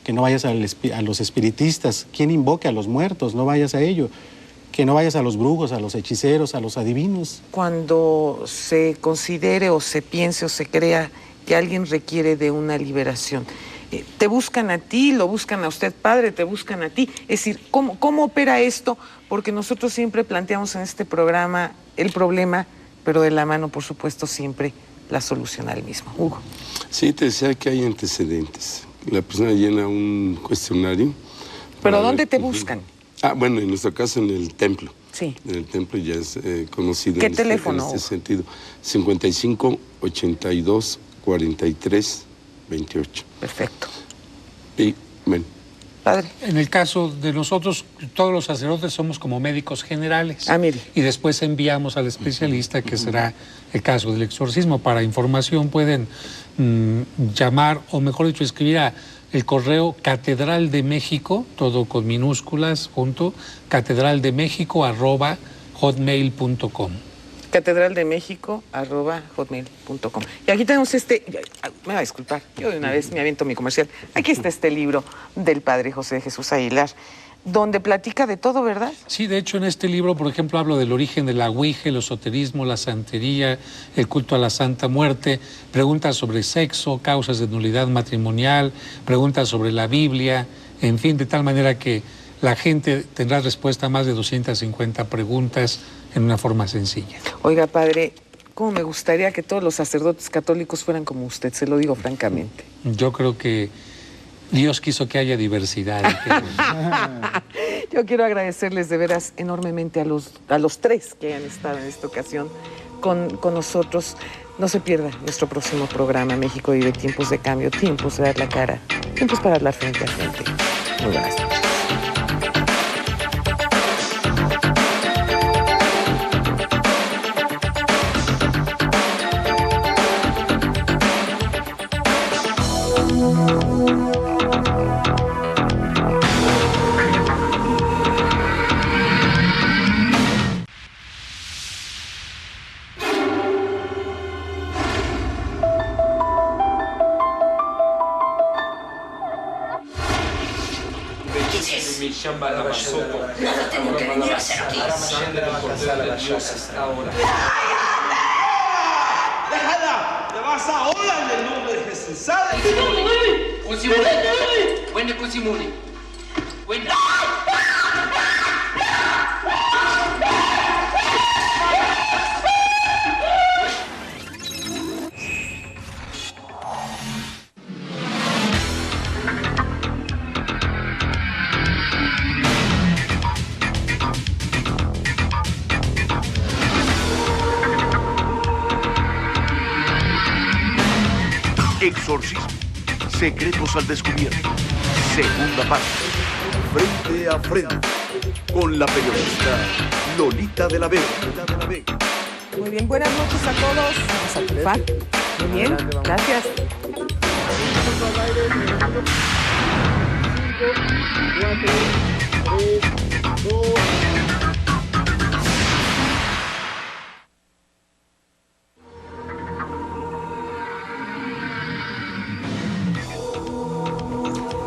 C: que no vayas a los espiritistas, quien invoque a los muertos, no vayas a ello, que no vayas a los brujos, a los hechiceros, a los adivinos.
B: Cuando se considere o se piense o se crea que alguien requiere de una liberación, te buscan a ti, lo buscan a usted, padre, te buscan a ti. Es decir, ¿cómo opera esto? Porque nosotros siempre planteamos en este programa el problema, pero de la mano, por supuesto, siempre la solución al mismo. Hugo.
G: Sí, te decía que hay antecedentes. La persona llena un cuestionario.
B: ¿Pero dónde te buscan?
G: Bueno, en nuestro caso en el templo.
B: Sí.
G: En el templo ya es conocido.
B: ¿Qué teléfono?
G: En este sentido. 55 82 43 28.
B: Perfecto.
G: Y, bueno.
B: Padre.
F: En el caso de nosotros, todos los sacerdotes somos como médicos generales.
B: Mire.
F: Y después enviamos al especialista, que será el caso del exorcismo. Para información pueden llamar, o mejor dicho, escribir a el correo Catedral de México, todo con minúsculas, catedraldemexico@hotmail.com.
B: catedraldemexico@hotmail.com. Y aquí tenemos me va a disculpar, yo de una vez me aviento mi comercial. Aquí está este libro del padre José de Jesús Aguilar, donde platica de todo, ¿verdad?
F: Sí, de hecho en este libro, por ejemplo, hablo del origen de la ouija, el esoterismo, la santería, el culto a la Santa Muerte, preguntas sobre sexo, causas de nulidad matrimonial, preguntas sobre la Biblia, en fin, de tal manera que la gente tendrá respuesta a más de 250 preguntas en una forma sencilla.
B: Oiga, padre, cómo me gustaría que todos los sacerdotes católicos fueran como usted, se lo digo francamente.
F: Yo creo que Dios quiso que haya diversidad.
B: Yo quiero agradecerles de veras enormemente a los tres que hayan estado en esta ocasión con nosotros. No se pierda nuestro próximo programa. México vive tiempos de cambio, tiempos de dar la cara, tiempos para hablar frente a frente. Muy buenas noches.
E: casar a las chacas ahora. ¡Déjala! ¡Te vas ahora en el nombre de Jesús! ¡Sale!
D: Kusimuni. Wende kusimuni. Wenda.
A: Exorcismo. Secretos al descubierto. Segunda parte. Frente a frente. Con la periodista Lolita de la Vega.
B: Muy bien, buenas noches a todos. Vamos a triunfar. Muy bien, gracias.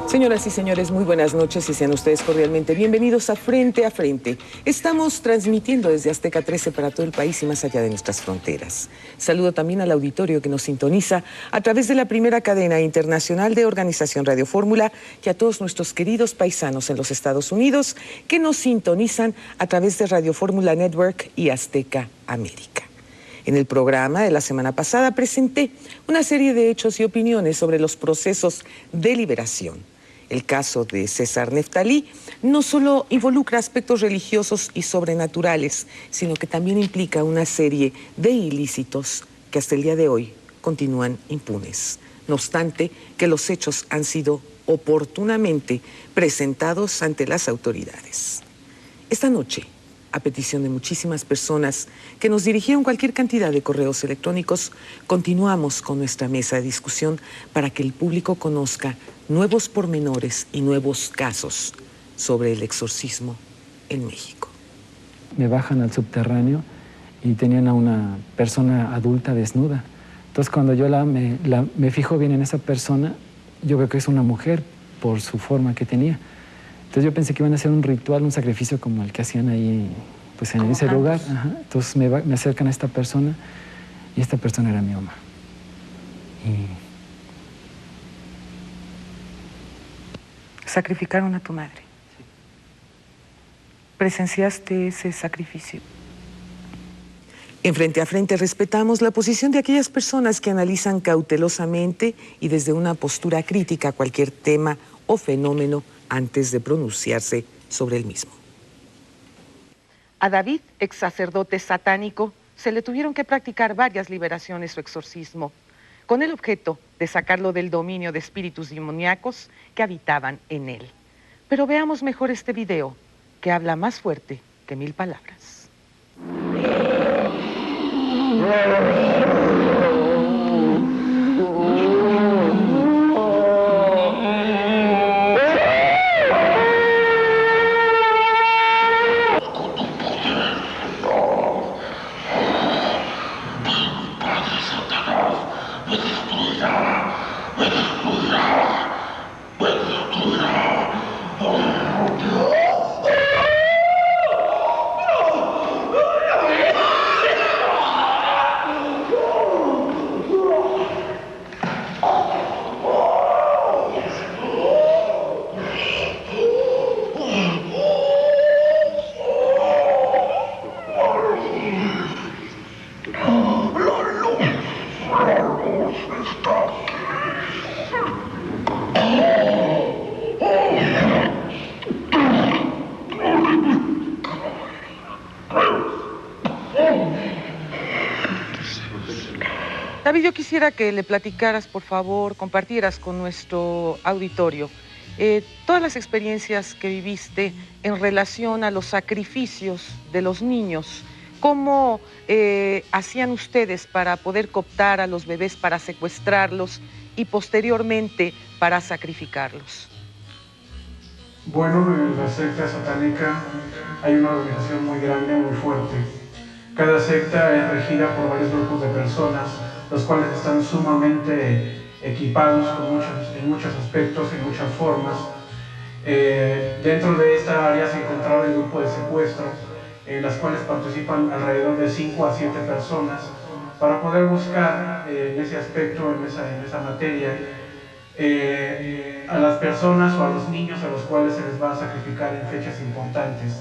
B: Señoras y señores, muy buenas noches y sean ustedes cordialmente bienvenidos a Frente a Frente. Estamos transmitiendo desde Azteca 13 para todo el país y más allá de nuestras fronteras. Saludo también al auditorio que nos sintoniza a través de la primera cadena internacional de Organización Radio Fórmula y a todos nuestros queridos paisanos en los Estados Unidos que nos sintonizan a través de Radio Fórmula Network y Azteca América. En el programa de la semana pasada presenté una serie de hechos y opiniones sobre los procesos de liberación. El caso de César Neftalí no solo involucra aspectos religiosos y sobrenaturales, sino que también implica una serie de ilícitos que hasta el día de hoy continúan impunes. No obstante, que los hechos han sido oportunamente presentados ante las autoridades. Esta noche, a petición de muchísimas personas que nos dirigieron cualquier cantidad de correos electrónicos, continuamos con nuestra mesa de discusión para que el público conozca nuevos pormenores y nuevos casos sobre el exorcismo en México.
H: Me bajan al subterráneo y tenían a una persona adulta desnuda. Entonces cuando yo me fijo bien en esa persona, yo veo que es una mujer por su forma que tenía. Entonces yo pensé que iban a hacer un ritual, un sacrificio como el que hacían ahí, pues en ese lugar. Ajá. Entonces me acercan a esta persona y esta persona era mi mamá.
B: Sacrificaron a tu madre. Sí. ¿Presenciaste ese sacrificio? En Frente a Frente respetamos la posición de aquellas personas que analizan cautelosamente y desde una postura crítica cualquier tema o fenómeno antes de pronunciarse sobre el mismo. A David, ex sacerdote satánico, se le tuvieron que practicar varias liberaciones o exorcismo, con el objeto de sacarlo del dominio de espíritus demoníacos que habitaban en él. Pero veamos mejor este video, que habla más fuerte que 1000 palabras. David, yo quisiera que le platicaras, por favor, compartieras con nuestro auditorio todas las experiencias que viviste en relación a los sacrificios de los niños. ¿Cómo hacían ustedes para poder cooptar a los bebés, para secuestrarlos y posteriormente para sacrificarlos?
I: Bueno, en la secta satánica hay una organización muy grande, muy fuerte. Cada secta es regida por varios grupos de personas, los cuales están sumamente equipados en muchos aspectos, en muchas formas. Dentro de esta área se encontraba el grupo de secuestro, en las cuales participan alrededor de 5 a 7 personas, para poder buscar en ese aspecto, en esa materia, a las personas o a los niños a los cuales se les va a sacrificar en fechas importantes.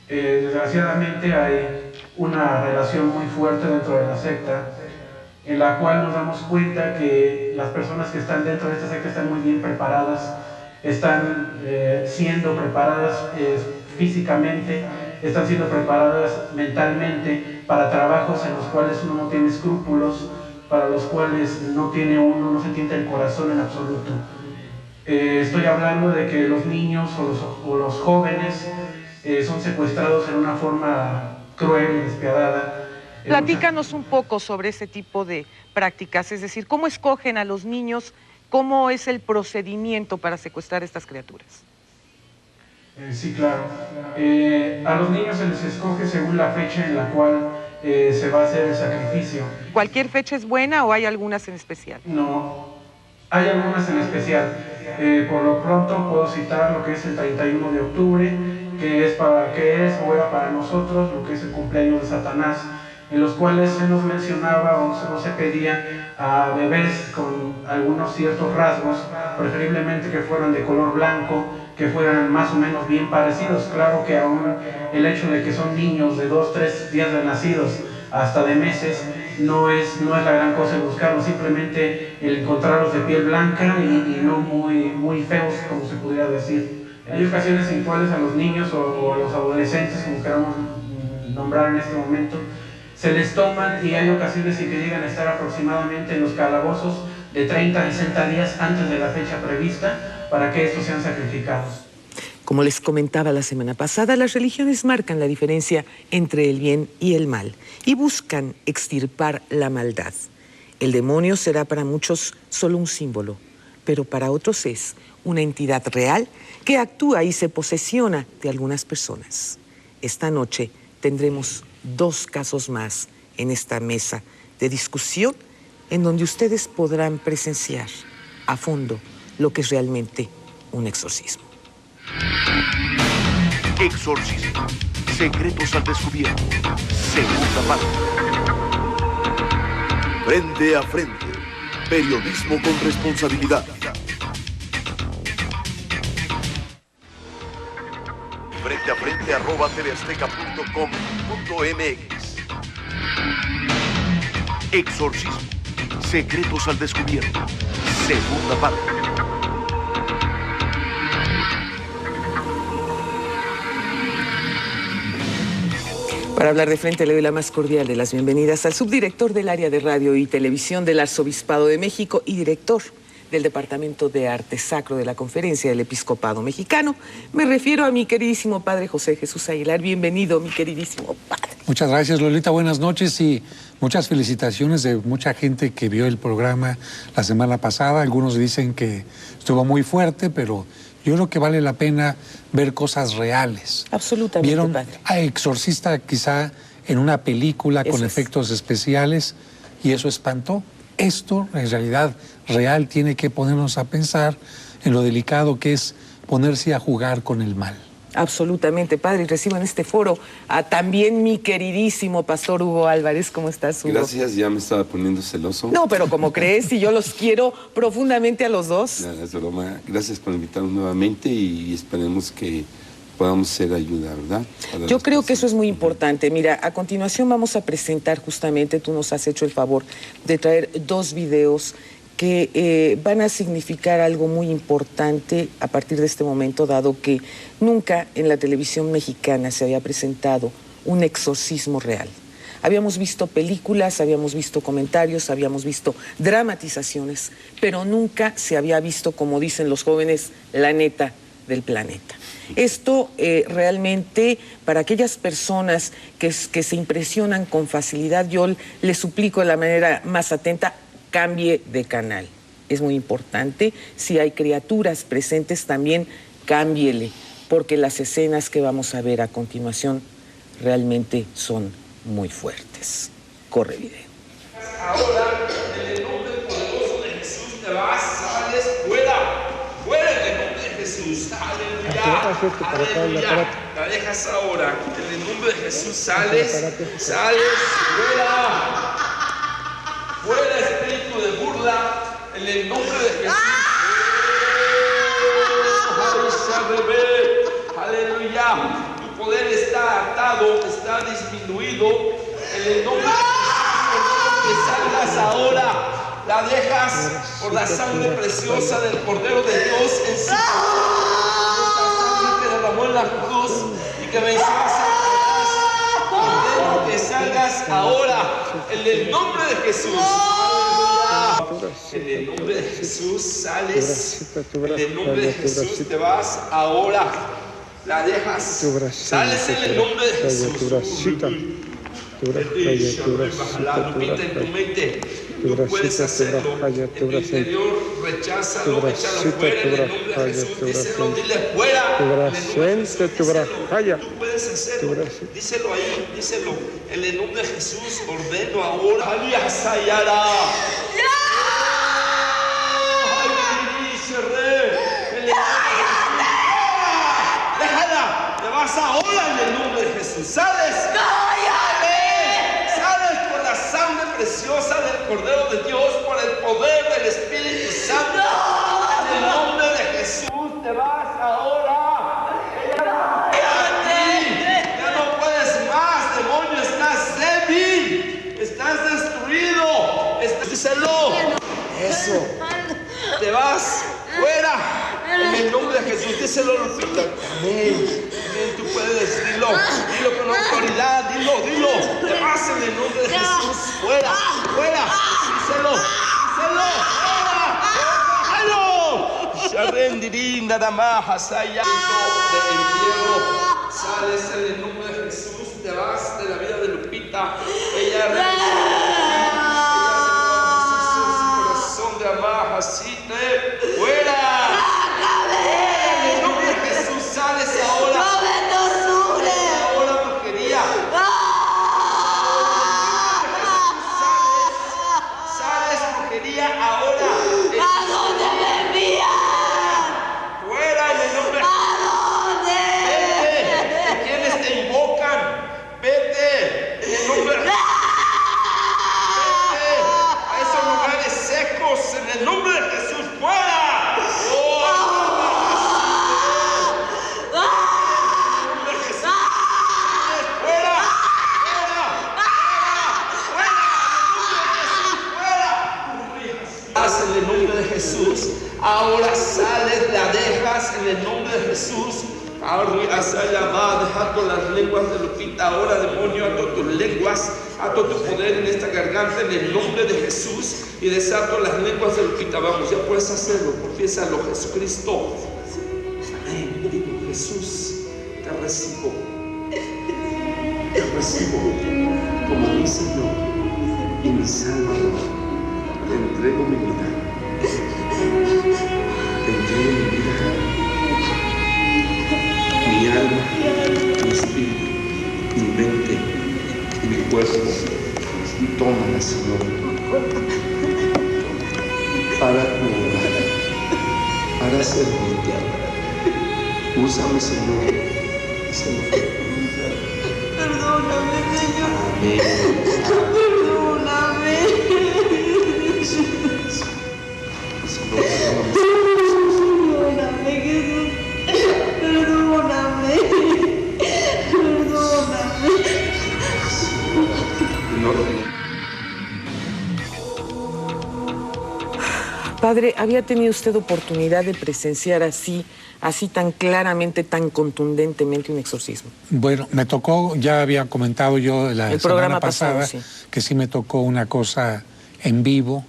I: Desgraciadamente hay una relación muy fuerte dentro de la secta, en la cual nos damos cuenta que las personas que están dentro de esta secta están muy bien preparadas, están siendo preparadas físicamente, están siendo preparadas mentalmente para trabajos en los cuales uno no tiene escrúpulos, para los cuales no se tienta el corazón en absoluto. Estoy hablando de que los niños o los jóvenes son secuestrados en una forma cruel y despiadada.
B: Platícanos un poco sobre ese tipo de prácticas, es decir, ¿cómo escogen a los niños? ¿Cómo es el procedimiento para secuestrar a estas criaturas?
I: Sí, claro. A los niños se les escoge según la fecha en la cual se va a hacer el sacrificio.
B: ¿Cualquier fecha es buena o hay algunas en especial?
I: No, hay algunas en especial. Por lo pronto puedo citar lo que es el 31 de octubre, que es o era para nosotros lo que es el cumpleaños de Satanás, en los cuales se nos mencionaba o se pedía a bebés con algunos ciertos rasgos, preferiblemente que fueran de color blanco, que fueran más o menos bien parecidos. Claro que aún el hecho de que son niños de 2, 3 días de nacidos hasta de meses no es la gran cosa el buscarlos, simplemente el encontrarlos de piel blanca y no muy feos, como se pudiera decir. Hay ocasiones en cuales a los niños o a los adolescentes, como queramos nombrar en este momento, se les toman, y hay ocasiones en que llegan a estar aproximadamente en los calabozos de 30 a 60 días antes de la fecha prevista para que estos sean sacrificados.
B: Como les comentaba la semana pasada, las religiones marcan la diferencia entre el bien y el mal y buscan extirpar la maldad. El demonio será para muchos solo un símbolo, pero para otros es una entidad real que actúa y se posesiona de algunas personas. Esta noche tendremos 2 casos más en esta mesa de discusión en donde ustedes podrán presenciar a fondo lo que es realmente un exorcismo.
A: Exorcismo. Secretos al descubierto. Segunda parte. Frente a frente. Periodismo con responsabilidad. Frente a frente @tvazteca.com.mx. Exorcismo. Secretos al descubierto. Segunda parte.
B: Para hablar de frente le doy la más cordial de las bienvenidas al subdirector del área de radio y televisión del Arzobispado de México y director del Departamento de Arte Sacro de la Conferencia del Episcopado Mexicano. Me refiero a mi queridísimo Padre José Jesús Aguilar. Bienvenido, mi queridísimo Padre.
F: Muchas gracias, Lolita. Buenas noches y muchas felicitaciones de mucha gente que vio el programa la semana pasada. Algunos dicen que estuvo muy fuerte, pero yo creo que vale la pena ver cosas reales.
B: Absolutamente,
F: Vieron
B: Padre.
F: a Exorcista quizá en una película con efectos especiales y eso espantó. Esto, en realidad, real, tiene que ponernos a pensar en lo delicado que es ponerse a jugar con el mal.
B: Absolutamente, Padre. Y recibo en este foro a también mi queridísimo Pastor Hugo Álvarez. ¿Cómo estás, Hugo?
G: Gracias, ya me estaba poniendo celoso.
B: No, pero como crees, y yo los quiero profundamente a los dos.
G: Nada, es broma. Gracias por invitarnos nuevamente y esperemos que podamos ser ayuda, ¿verdad?
B: Yo creo que eso es muy importante. Mira, a continuación vamos a presentar justamente, tú nos has hecho el favor de traer 2 videos que van a significar algo muy importante a partir de este momento, dado que nunca en la televisión mexicana se había presentado un exorcismo real. Habíamos visto películas, habíamos visto comentarios, habíamos visto dramatizaciones, pero nunca se había visto, como dicen los jóvenes, la neta del planeta. Esto realmente, para aquellas personas que se impresionan con facilidad, yo les suplico de la manera más atenta, cambie de canal. Es muy importante. Si hay criaturas presentes también, cámbiele, porque las escenas que vamos a ver a continuación realmente son muy fuertes. Corre video.
E: Ahora, en el nombre poderoso de Jesús, te vas, sales, fuera, fuera en el nombre de Jesús. Jesús. Aleluya. Aleluya. La dejas ahora. En el nombre de Jesús sales. Sales. Fuera. Fuera espíritu de burla. En el nombre de Jesús. Aleluya. Tu poder está atado, está disminuido. En el nombre de Jesús, que salgas ahora. La dejas por la sangre preciosa del Cordero de Dios en su sangre que derramó en la cruz y que venció a Satanás. Ordeno que salgas ahora en el nombre de Jesús. En el nombre de Jesús sales. En el nombre de Jesús te vas ahora. La dejas. Sales en el nombre de Jesús. Lupita, en tu mente. Tú puedes hacerlo. En tu interior, recházalo, échalo fuera en el nombre de Jesús. Díselo, dile fuera. En el nombre de Jesús, díselo. Tú puedes hacerlo. Díselo ahí, díselo. En el nombre de Jesús, ordeno ahora. Sayara. Déjala. Te vas ahora en el nombre de Jesús. Sales. Sangre preciosa del Cordero de Dios por el poder del Espíritu Santo. En el nombre de Jesús te vas ahora. Ya no puedes más, demonio, estás débil, estás destruido. Díselo. Eso. Te vas fuera. En el nombre de Jesús, díselo, Lupita. Amén. Tú puedes decirlo. Dilo con autoridad. Dilo. Te vas en el nombre de Jesús. Fuera. Díselo. Sharrendirin nada más. Allá de entierro. Sales en el nombre de Jesús. Te vas de la vida de Lupita. Ella se corazón de amar así. Fuera. En el nombre de Jesús sales ahora. Ahora brujería. Sales brujería ahora. ¿A dónde me envían? Fuera en el nombre de Jesús. Vete. ¿Quiénes te invocan? Vete en el nombre de Jesús. Vete a esos lugares secos en el nombre de Jesús. Fuera. En el nombre de Jesús, ahora sales, la dejas en el nombre de Jesús. Ahora dejato las lenguas de Lupita. Ahora, demonio, ato tus lenguas, ato tu poder en esta garganta en el nombre de Jesús y desato las lenguas de Lupita. Vamos, ya puedes hacerlo, confiésalo, Jesucristo. Amén. Digo, Jesús, te recibo como mi Señor y mi Salvador. Te entrego mi vida. Te entrego mi vida, mi alma, mi espíritu, mi mente y mi cuerpo. Tómala, Señor, para tu obra, para servirte. Úsame, Señor. Perdóname, Señor. Amén. Perdóname. Perdóname, Jesús. Perdóname.
B: Padre, ¿había tenido usted oportunidad de presenciar así tan claramente, tan contundentemente un exorcismo?
F: Bueno, me tocó, ya había comentado yo la semana pasada, sí, que sí me tocó una cosa en vivo.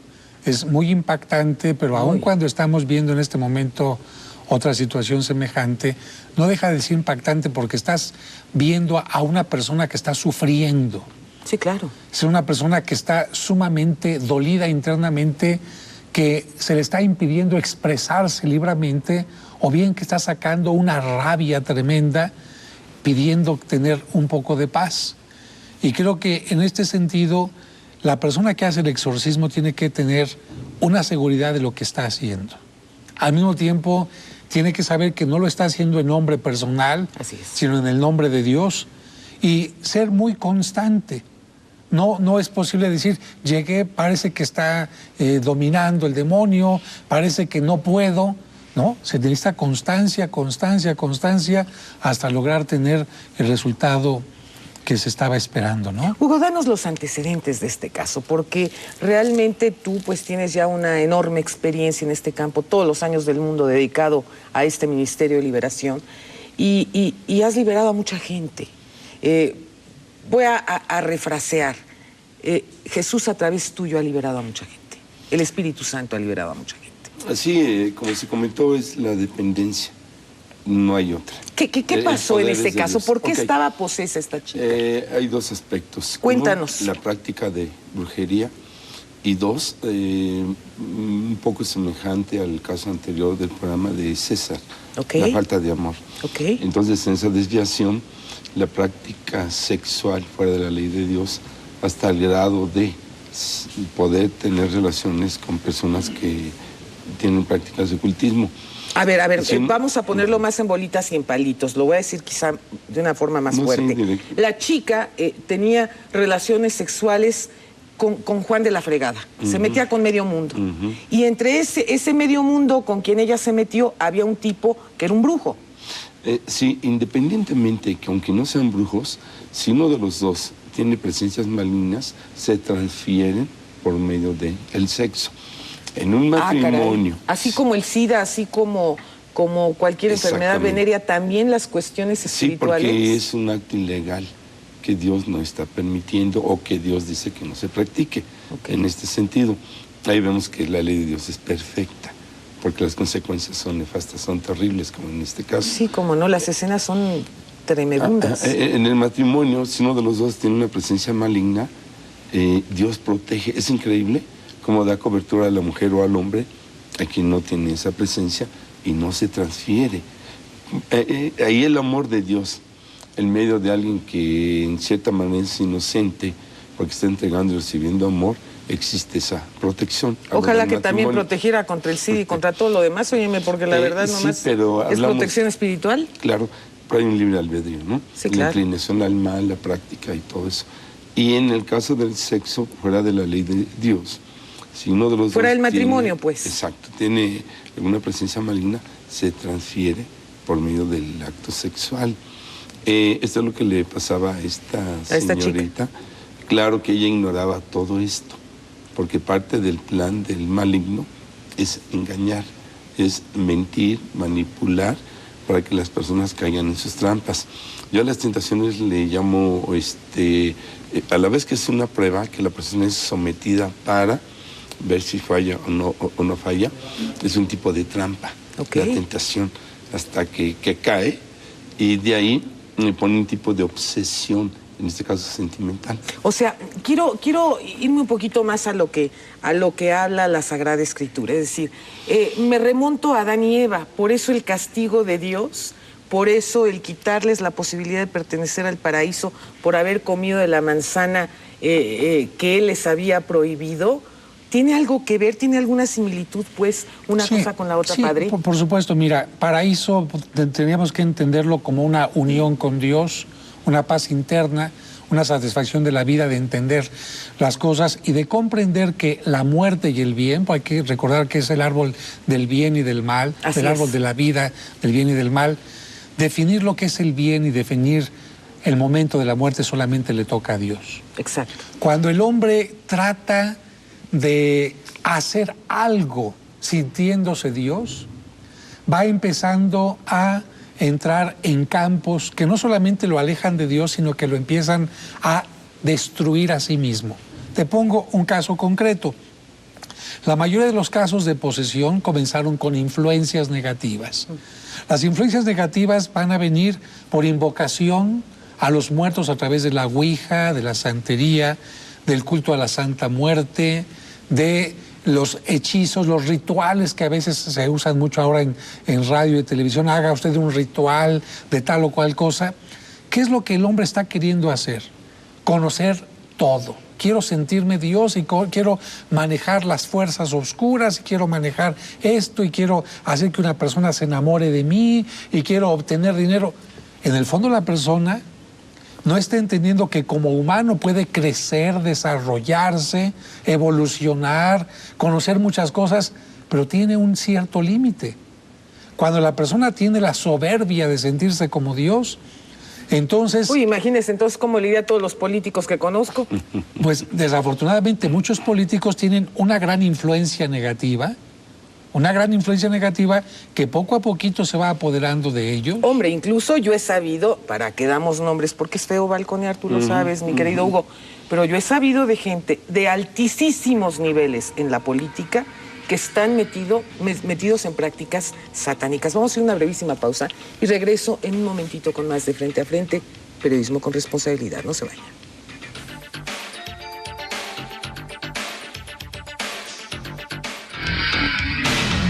F: Es muy impactante, pero aun cuando estamos viendo en este momento otra situación semejante, no deja de ser impactante porque estás viendo a una persona que está sufriendo.
B: Sí, claro.
F: Es una persona que está sumamente dolida internamente, que se le está impidiendo expresarse libremente, o bien que está sacando una rabia tremenda, pidiendo tener un poco de paz. Y creo que en este sentido, la persona que hace el exorcismo tiene que tener una seguridad de lo que está haciendo. Al mismo tiempo, tiene que saber que no lo está haciendo en nombre personal, sino en el nombre de Dios, y ser muy constante. No es posible decir, llegué, parece que está dominando el demonio, parece que no puedo. No, se necesita constancia, hasta lograr tener el resultado que se estaba esperando, ¿no?
B: Hugo, danos los antecedentes de este caso, porque realmente tú pues tienes ya una enorme experiencia en este campo, todos los años del mundo dedicado a este Ministerio de Liberación, y has liberado a mucha gente. Voy a refrasear. Jesús a través tuyo ha liberado a mucha gente. El Espíritu Santo ha liberado a mucha gente.
G: Así, como se comentó, es la dependencia. No hay otra.
B: ¿Qué pasó en este caso? ¿Por qué estaba posesa esta chica?
G: Hay dos aspectos.
B: Cuéntanos.
G: Uno, la práctica de brujería. Y dos, un poco semejante al caso anterior del programa de César. La falta de amor. Entonces, en esa desviación, la práctica sexual fuera de la ley de Dios, hasta el grado de poder tener relaciones con personas que tienen prácticas de ocultismo.
B: A ver, vamos a ponerlo más en bolitas y en palitos. Lo voy a decir quizá de una forma más fuerte. La chica tenía relaciones sexuales con Juan de la Fregada. Se metía con medio mundo. Y entre ese medio mundo con quien ella se metió, había un tipo que era un brujo.
G: Sí, independientemente que aunque no sean brujos, si uno de los dos tiene presencias malignas, se transfieren por medio del sexo. En un matrimonio.
B: Así como el SIDA, así como cualquier enfermedad venérea, también las cuestiones espirituales.
G: Sí, porque es un acto ilegal que Dios no está permitiendo o que Dios dice que no se practique. En este sentido, ahí vemos que la ley de Dios es perfecta, porque las consecuencias son nefastas, son terribles, como en este caso.
B: Sí, como no, las escenas son tremendas.
G: En el matrimonio, si uno de los dos tiene una presencia maligna, Dios protege. Es increíble cómo da cobertura a la mujer o al hombre a quien no tiene esa presencia y no se transfiere. Ahí el amor de Dios, en medio de alguien que en cierta manera es inocente, porque está entregando y recibiendo amor, existe esa protección.
B: Ojalá que también protegiera contra el SIDA y contra todo lo demás, óyeme, porque la verdad nomás es protección espiritual.
G: Claro, pero hay un libre albedrío, ¿no?
B: Sí, claro.
G: La inclinación al mal, la práctica y todo eso. Y en el caso del sexo, fuera de la ley de Dios, si uno de los
B: fuera
G: dos
B: del matrimonio, pues.
G: Exacto, tiene alguna presencia maligna, se transfiere por medio del acto sexual. Esto es lo que le pasaba a esta señorita. Claro que ella ignoraba todo esto, porque parte del plan del maligno es engañar, es mentir, manipular, para que las personas caigan en sus trampas. Yo a las tentaciones le llamo, a la vez que es una prueba, que la persona es sometida para ver si falla o no falla, es un tipo de trampa, la tentación, hasta que cae, y de ahí me pone un tipo de obsesión, en este caso sentimental.
B: O sea, quiero irme un poquito más a lo que habla la Sagrada Escritura, es decir, me remonto a Adán y Eva, por eso el castigo de Dios, por eso el quitarles la posibilidad de pertenecer al paraíso, por haber comido de la manzana que Él les había prohibido. ¿Tiene algo que ver, tiene alguna similitud, pues, una cosa con la otra, padre?
F: Por supuesto, mira, paraíso teníamos que entenderlo como una unión con Dios, una paz interna, una satisfacción de la vida, de entender las cosas y de comprender que la muerte y el bien, pues hay que recordar que es el árbol del bien y del mal, el árbol de la vida, del bien y del mal. Definir lo que es el bien y definir el momento de la muerte solamente le toca a Dios.
B: Exacto.
F: Cuando el hombre trata de hacer algo sintiéndose Dios, va empezando a entrar en campos que no solamente lo alejan de Dios, sino que lo empiezan a destruir a sí mismo. Te pongo un caso concreto. La mayoría de los casos de posesión comenzaron con influencias negativas. Las influencias negativas van a venir por invocación a los muertos a través de la ouija, de la santería, del culto a la Santa Muerte, de los hechizos, los rituales que a veces se usan mucho ahora en radio y televisión. Haga usted un ritual de tal o cual cosa. ¿Qué es lo que el hombre está queriendo hacer? Conocer todo. Quiero sentirme Dios y quiero manejar las fuerzas oscuras, y quiero manejar esto, y quiero hacer que una persona se enamore de mí, y quiero obtener dinero. En el fondo la persona no está entendiendo que como humano puede crecer, desarrollarse, evolucionar, conocer muchas cosas, pero tiene un cierto límite. Cuando la persona tiene la soberbia de sentirse como Dios, entonces...
B: Uy, imagínese entonces cómo le diría a todos los políticos que conozco.
F: Pues desafortunadamente muchos políticos tienen una gran influencia negativa que poco a poquito se va apoderando de ellos.
B: Hombre, incluso yo he sabido, para que damos nombres, porque es feo balconear, tú lo sabes, mi querido Hugo, pero yo he sabido de gente de altísimos niveles en la política que están metidos en prácticas satánicas. Vamos a hacer una brevísima pausa y regreso en un momentito con más de Frente a Frente, periodismo con responsabilidad. No se vayan.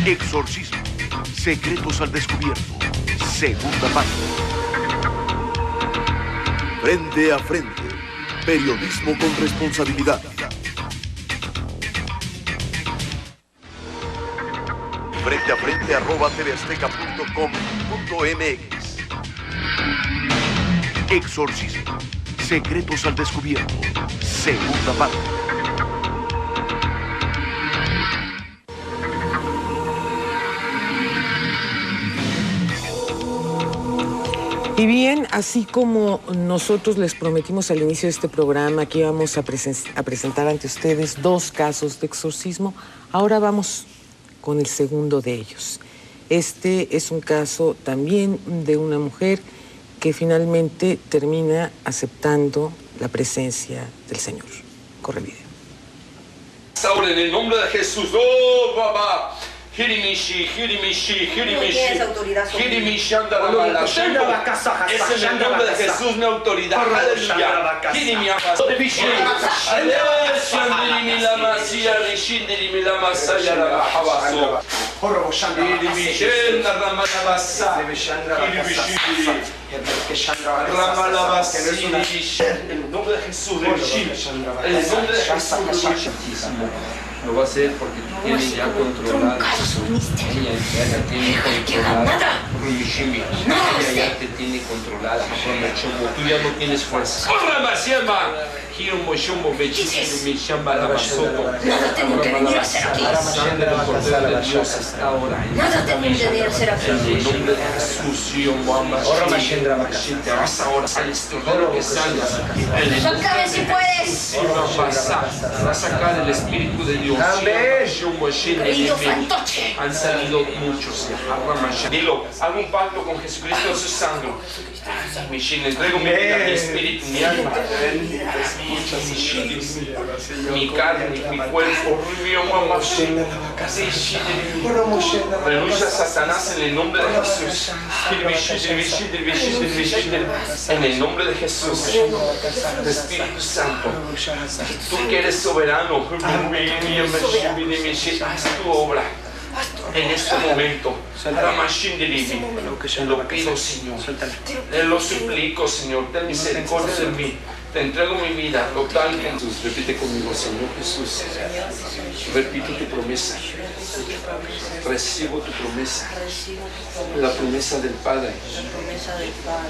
A: Exorcismo, secretos al descubierto, segunda parte. Frente a Frente, periodismo con responsabilidad. Frente a Frente @tvazteca.com.mx. Exorcismo, secretos al descubierto, segunda parte.
B: Y bien, así como nosotros les prometimos al inicio de este programa que íbamos a presentar ante ustedes 2 casos de exorcismo, ahora vamos con el segundo de ellos. Este es un caso también de una mujer que finalmente termina aceptando la presencia del Señor. Corre el video.
E: Ahora en el nombre de Jesús, oh papá. Hirimishi, Hirimishi, Hirimishi. Es en el nombre de Jesús mi autoridad. Aleluya. En el nombre de Jesús, en el nombre de Jesús.
J: Lo va a hacer porque tú tienes ya controlado. Ella ya tiene controlada. Ella ya te tiene controlada. Tú ya no tienes fuerza.
K: Nada tengo que venir a hacer aquí. Nada tengo que venir a hacer aquí.
E: En el nombre de Jesús, ahora sales todo lo que salgas.
K: Sácame si puedes.
E: Va a sacar el Espíritu de Dios.
K: Querido fantoche.
E: Han salido muchos. Dilo, hago un pacto con Jesucristo de su sangre. Le entrego mi vida, mi espíritu, mi alma, mi carne, mi cuerpo. Renuncia a Satanás en el nombre de Jesús. En el nombre de Jesús. Espíritu Santo, tú que eres soberano, haz tu obra. En este momento, lo pido, Señor, lo suplico, Señor, ten misericordia de mí, te entrego mi vida total. Jesús, repite conmigo, Señor Jesús, repito tu promesa, recibo tu promesa, la promesa del Padre,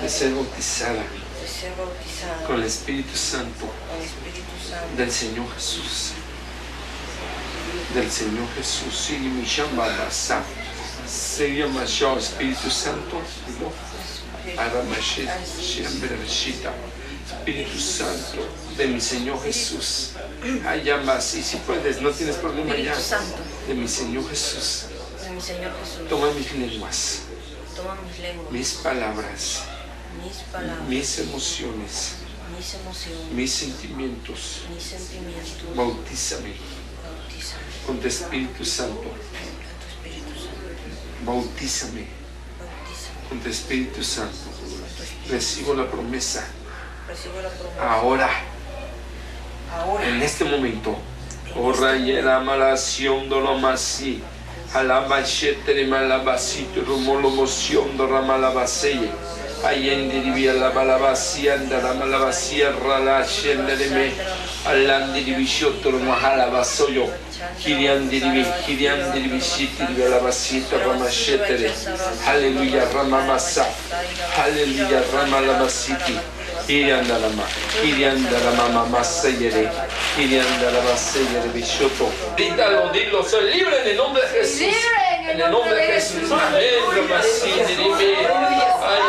E: de ser bautizada con el Espíritu Santo del Señor Jesús. Del Señor Jesús, sigue mi llama basa, sigue mi llama Espíritu Santo, Espíritu Santo de mi Señor Jesús, allá más, y si puedes, no tienes problema ya, de mi Señor Jesús, toma mis lenguas, mis palabras, mis emociones, mis sentimientos, bautízame con tu Espíritu Santo. Bautízame con tu Espíritu Santo. Recibo la promesa. Ahora. En este momento. Ora yera malación dolomasi. Alaba shetere malabasito romolo moción do ramalabaseye. Ayende divia la malabasia, anda la malabasia, rala, shende de me, alandi di bishotto, mahala basoyo, Kiriandi divi, shiti divi, alabasita, ramashetere, Hallelujah, ramamasa, Hallelujah, ramalabasiti, Kirianda la mama masayere, Kirianda la masayere bishotto. Grítalo, dilo, soy libre en el nombre de Jesús. En el nombre de Jesús. Amén, ramasiti, dime, ay,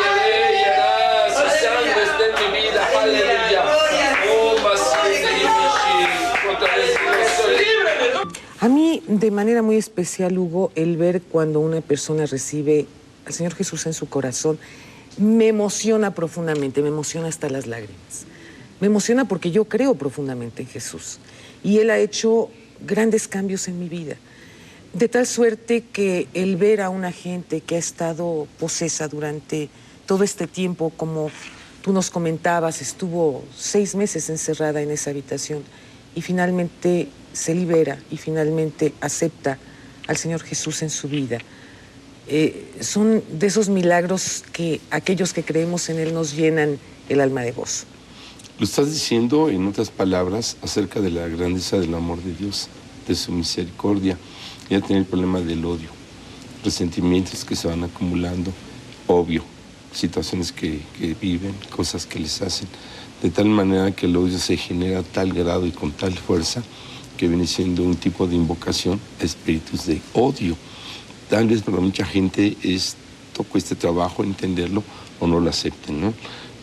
E: su sangre está en mi vida, aleluya. Oh, masiti, dime, otra vez, soy libre en el nombre.
B: A mí, de manera muy especial, Hugo, el ver cuando una persona recibe al Señor Jesús en su corazón, me emociona profundamente, me emociona hasta las lágrimas. Me emociona porque yo creo profundamente en Jesús. Y Él ha hecho grandes cambios en mi vida. De tal suerte que el ver a una gente que ha estado posesa durante todo este tiempo, como tú nos comentabas, estuvo 6 meses encerrada en esa habitación y finalmente se libera y finalmente acepta al Señor Jesús en su vida. Son de esos milagros que aquellos que creemos en Él nos llenan el alma de gozo.
G: Lo estás diciendo, en otras palabras, acerca de la grandeza del amor de Dios, de su misericordia. Ya tener el problema del odio, resentimientos que se van acumulando, obvio, situaciones que viven, cosas que les hacen, de tal manera que el odio se genera a tal grado y con tal fuerza que viene siendo un tipo invocación a espíritus de odio. Tal vez para mucha gente cueste trabajo entenderlo o no lo acepten, ¿no?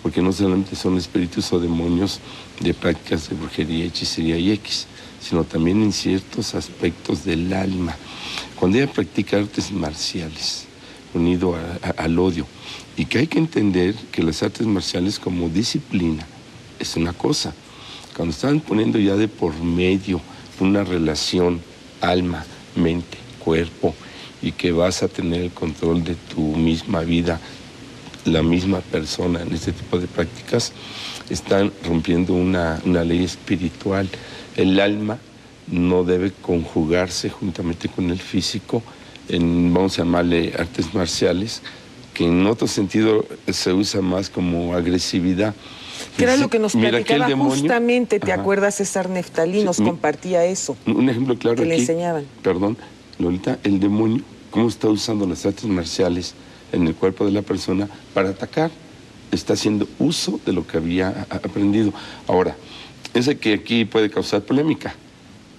G: Porque no solamente son espíritus o demonios de prácticas de brujería, hechicería y X, sino también en ciertos aspectos del alma. Cuando ella practica artes marciales, unido al odio, y que hay que entender que las artes marciales como disciplina es una cosa. Cuando están poniendo ya de por medio una relación alma, mente, cuerpo, y que vas a tener el control de tu misma vida, la misma persona en este tipo de prácticas, están rompiendo una ley espiritual. El alma no debe conjugarse juntamente con el físico en, vamos a llamarle, artes marciales, que en otro sentido se usa más como agresividad.
B: Que era lo que nos platicaba
G: demonio,
B: justamente, ¿te acuerdas? César Neftalí nos compartía eso.
G: Un ejemplo claro
B: que
G: aquí,
B: le enseñaban.
G: Perdón, Lolita, el demonio, cómo está usando las artes marciales en el cuerpo de la persona para atacar. Está haciendo uso de lo que había aprendido. Ahora, ese que aquí puede causar polémica.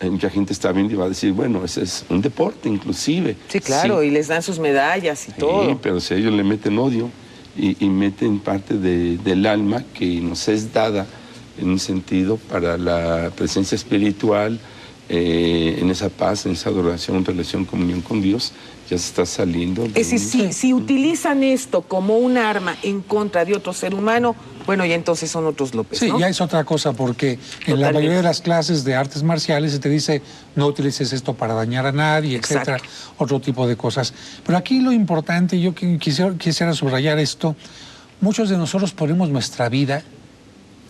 G: Mucha gente está viendo y va a decir, bueno, ese es un deporte inclusive.
B: Sí, claro, sí. Y les dan sus medallas y todo.
G: Sí, pero si ellos le meten odio y meten parte del alma que nos es dada en un sentido para la presencia espiritual, en esa paz, en esa adoración, en relación, comunión con Dios, ya se está saliendo.
B: Es decir, si utilizan esto como un arma en contra de otro ser humano, bueno, ya entonces son otros López,
F: sí,
B: ¿no?
F: Ya es otra cosa, porque en la mayoría de las clases de artes marciales se te dice no utilices esto para dañar a nadie, etcétera, otro tipo de cosas. Pero aquí lo importante, yo quisiera subrayar esto, muchos de nosotros ponemos nuestra vida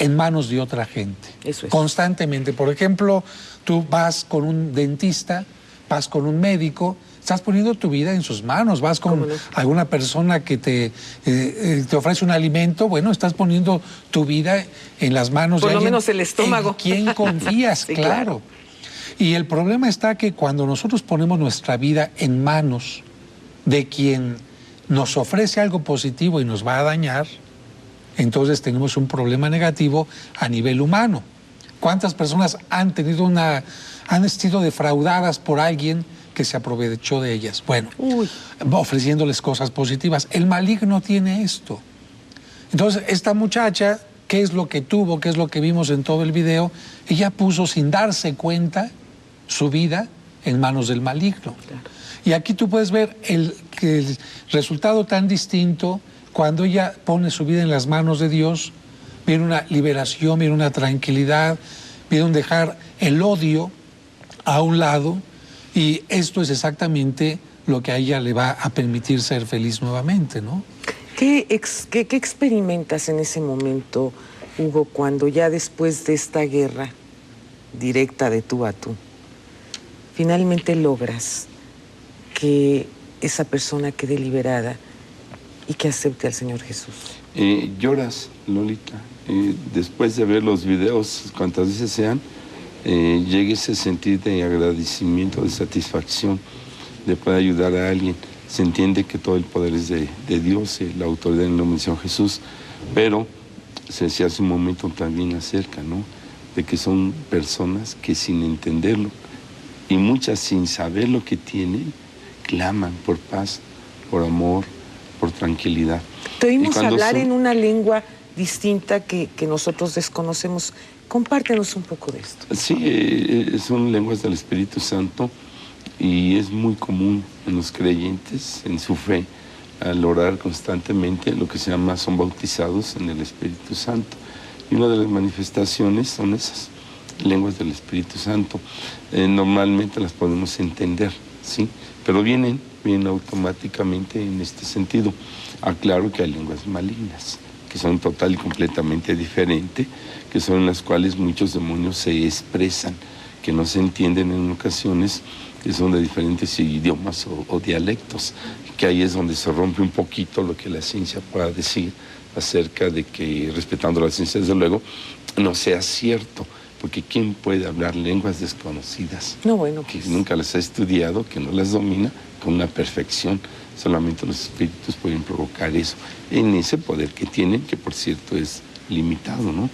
F: en manos de otra gente. Eso es. Constantemente. Por ejemplo, tú vas con un dentista, vas con un médico, estás poniendo tu vida en sus manos, vas con alguna persona que te ofrece un alimento, bueno, estás poniendo tu vida en las manos
B: por
F: de alguien.
B: Por lo menos el estómago.
F: ¿En quién confías? Sí, claro. Y el problema está que cuando nosotros ponemos nuestra vida en manos de quien nos ofrece algo positivo y nos va a dañar, entonces tenemos un problema negativo a nivel humano. ¿Cuántas personas han sido defraudadas por alguien que se aprovechó de ellas? Bueno, ofreciéndoles cosas positivas. El maligno tiene esto. Entonces, esta muchacha, ¿qué es lo que tuvo? ¿Qué es lo que vimos en todo el video? Ella puso, sin darse cuenta, su vida en manos del maligno. Claro. Y aquí tú puedes ver el resultado tan distinto. Cuando ella pone su vida en las manos de Dios, viene una liberación, viene una tranquilidad, viene un dejar el odio a un lado, y esto es exactamente lo que a ella le va a permitir ser feliz nuevamente, ¿no?
B: ¿Qué experimentas en ese momento, Hugo, cuando ya después de esta guerra directa de tú a tú, finalmente logras que esa persona quede liberada y que acepte al Señor Jesús?
G: Lloras, Lolita. Después de ver los videos, cuantas veces sean, llega ese sentir de agradecimiento, de satisfacción, de poder ayudar a alguien. Se entiende que todo el poder es de Dios, la autoridad en el nombre del Señor Jesús, pero se decía hace un momento también acerca, ¿no?, de que son personas que sin entenderlo, y muchas sin saber lo que tienen, claman por paz, por amor, por tranquilidad.
B: Te oímos hablar en una lengua distinta que nosotros desconocemos. Compártenos un poco de esto.
G: Sí, son lenguas del Espíritu Santo y es muy común en los creyentes, en su fe, al orar constantemente, lo que se llama son bautizados en el Espíritu Santo. Y una de las manifestaciones son esas lenguas del Espíritu Santo. Normalmente las podemos entender, ¿sí? Pero vienen automáticamente en este sentido. Aclaro que hay lenguas malignas, que son total y completamente diferentes, que son en las cuales muchos demonios se expresan, que no se entienden en ocasiones, que son de diferentes idiomas o dialectos, que ahí es donde se rompe un poquito lo que la ciencia pueda decir acerca de que, respetando la ciencia desde luego, no sea cierto, porque ¿quién puede hablar lenguas desconocidas?
B: No, bueno, pues,
G: que nunca las ha estudiado, que no las domina con una perfección. Solamente los espíritus pueden provocar eso, en ese poder que tienen, que por cierto es limitado, ¿no?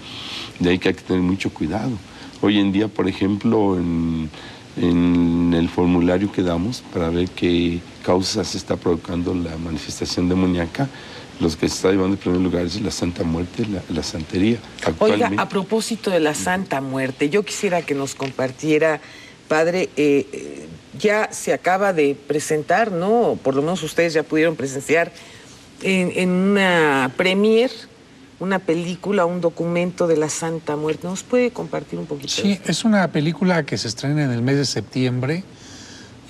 G: De ahí que hay que tener mucho cuidado. Hoy en día, por ejemplo, en el formulario que damos para ver qué causas está provocando la manifestación demoníaca, los que se está llevando en primer lugar es la Santa Muerte, la santería.
B: Oiga, a propósito de la Santa Muerte, yo quisiera que nos compartiera, padre, ya se acaba de presentar, ¿no? Por lo menos ustedes ya pudieron presenciar en una premier, una película, un documento de la Santa Muerte. ¿Nos puede compartir un poquito?
F: Sí, es una película que se estrena en el mes de septiembre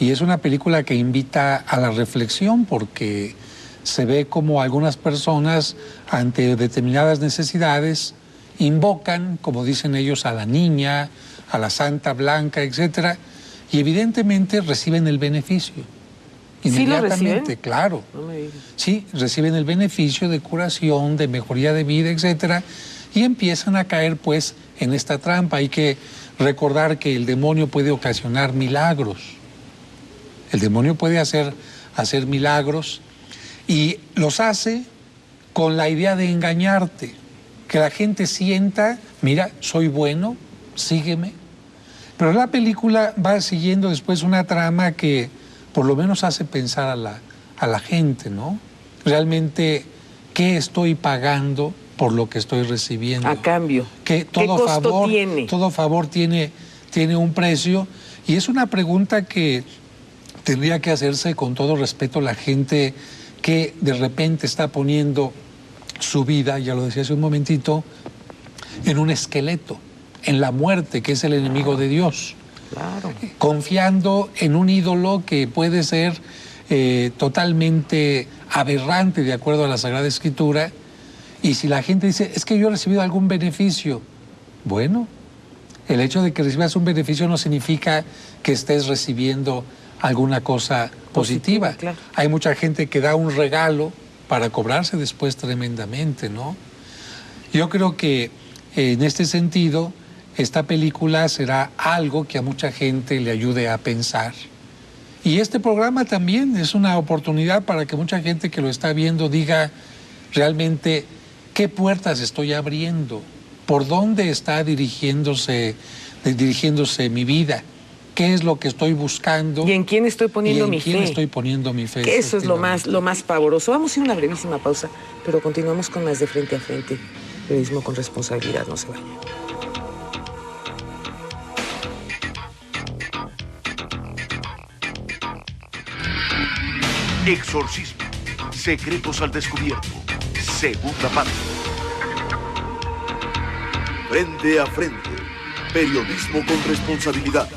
F: y es una película que invita a la reflexión porque se ve como algunas personas ante determinadas necesidades invocan, como dicen ellos, a la niña, a la Santa Blanca, etcétera, y evidentemente reciben el beneficio. Inmediatamente,
B: ¿Sí lo reciben?
F: Claro.
B: No me digas.
F: Sí, reciben el beneficio de curación, de mejoría de vida, etcétera, y empiezan a caer pues en esta trampa. Hay que recordar que el demonio puede ocasionar milagros. El demonio puede hacer milagros y los hace con la idea de engañarte, que la gente sienta, mira, soy bueno, sígueme. Pero la película va siguiendo después una trama que por lo menos hace pensar a la gente, ¿no? Realmente, ¿qué estoy pagando por lo que estoy recibiendo?
B: A cambio.
F: Que todo
B: ¿Qué costo
F: favor
B: tiene?
F: Todo favor tiene un precio. Y es una pregunta que tendría que hacerse con todo respeto la gente que de repente está poniendo su vida, ya lo decía hace un momentito, en un esqueleto, en la muerte, que es el enemigo de Dios.
B: Claro.
F: Confiando en un ídolo que puede ser totalmente aberrante de acuerdo a la Sagrada Escritura. Y si la gente dice, es que yo he recibido algún beneficio, bueno, el hecho de que recibas un beneficio no significa que estés recibiendo alguna cosa positiva.
B: Claro.
F: Hay mucha gente que da un regalo para cobrarse después tremendamente, ¿no? Yo creo que en este sentido, esta película será algo que a mucha gente le ayude a pensar. Y este programa también es una oportunidad para que mucha gente que lo está viendo diga realmente qué puertas estoy abriendo, por dónde está dirigiéndose mi vida, qué es lo que estoy buscando.
B: ¿Y en quién estoy poniendo mi fe?
F: ¿Y en quién estoy poniendo mi fe?
B: Que eso es lo más pavoroso. Vamos a ir a una brevísima pausa, pero continuamos con más de Frente a Frente. Periodismo con responsabilidad, no se vaya.
A: Exorcismo. Secretos al descubierto. Segunda parte. Frente a Frente. Periodismo con responsabilidad.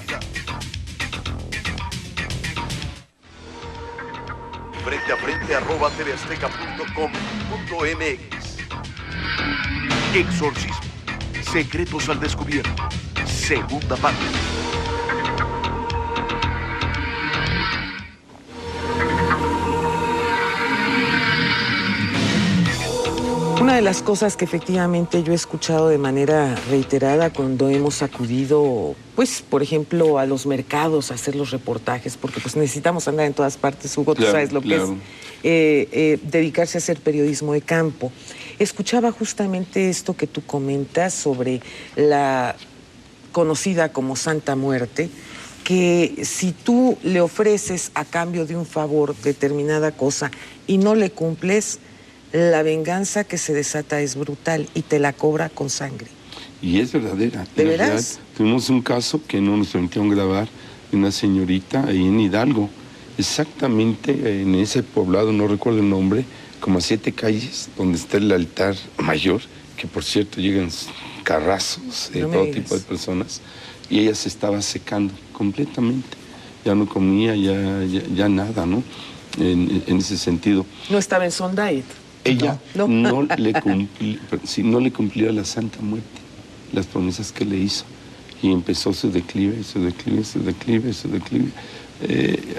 A: Frente a Frente @tvazteca.com.mx. Exorcismo. Secretos al descubierto. Segunda parte.
B: Una de las cosas que efectivamente yo he escuchado de manera reiterada cuando hemos acudido, pues, por ejemplo, a los mercados a hacer los reportajes, porque pues necesitamos andar en todas partes, Hugo,
G: claro,
B: tú sabes lo
G: claro.
B: que es dedicarse a hacer periodismo de campo. Escuchaba justamente esto que tú comentas sobre la conocida como Santa Muerte, que si tú le ofreces a cambio de un favor determinada cosa y no le cumples, la venganza que se desata es brutal y te la cobra con sangre.
G: Y es verdadera.
B: ¿De veras?
G: Tuvimos un caso que no nos permitieron grabar de una señorita ahí en Hidalgo, exactamente en ese poblado, no recuerdo el nombre, como a 7 calles, donde está el altar mayor, que por cierto llegan carrazos de todo tipo de personas, y ella se estaba secando completamente. Ya no comía, ya nada, ¿no? En ese sentido.
B: ¿No estaba en Sondait?
G: Ella no le cumplía la Santa Muerte, las promesas que le hizo. Y empezó su declive, su declive, su declive, su declive.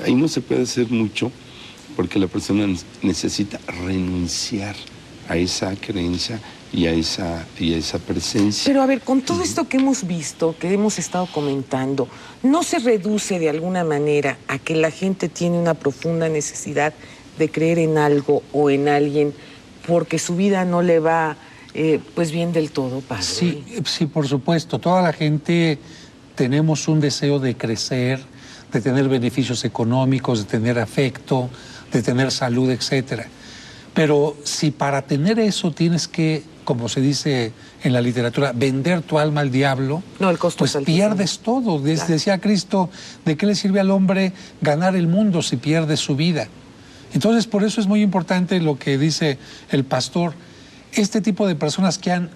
G: Ahí no se puede hacer mucho porque la persona necesita renunciar a esa creencia y a esa presencia.
B: Pero a ver, con todo esto que hemos visto, que hemos estado comentando, ¿no se reduce de alguna manera a que la gente tiene una profunda necesidad de creer en algo o en alguien porque su vida no le va pues bien del todo, padre?
F: Sí, sí, por supuesto. Toda la gente tenemos un deseo de crecer, de tener beneficios económicos, de tener afecto, de tener salud, etcétera. Pero si para tener eso tienes que, como se dice en la literatura, vender tu alma al diablo,
B: no, el costo
F: pues pierdes todo.
B: Claro.
F: Decía Cristo, ¿de qué le sirve al hombre ganar el mundo si pierde su vida? Entonces, por eso es muy importante lo que dice el pastor. Este tipo de personas que han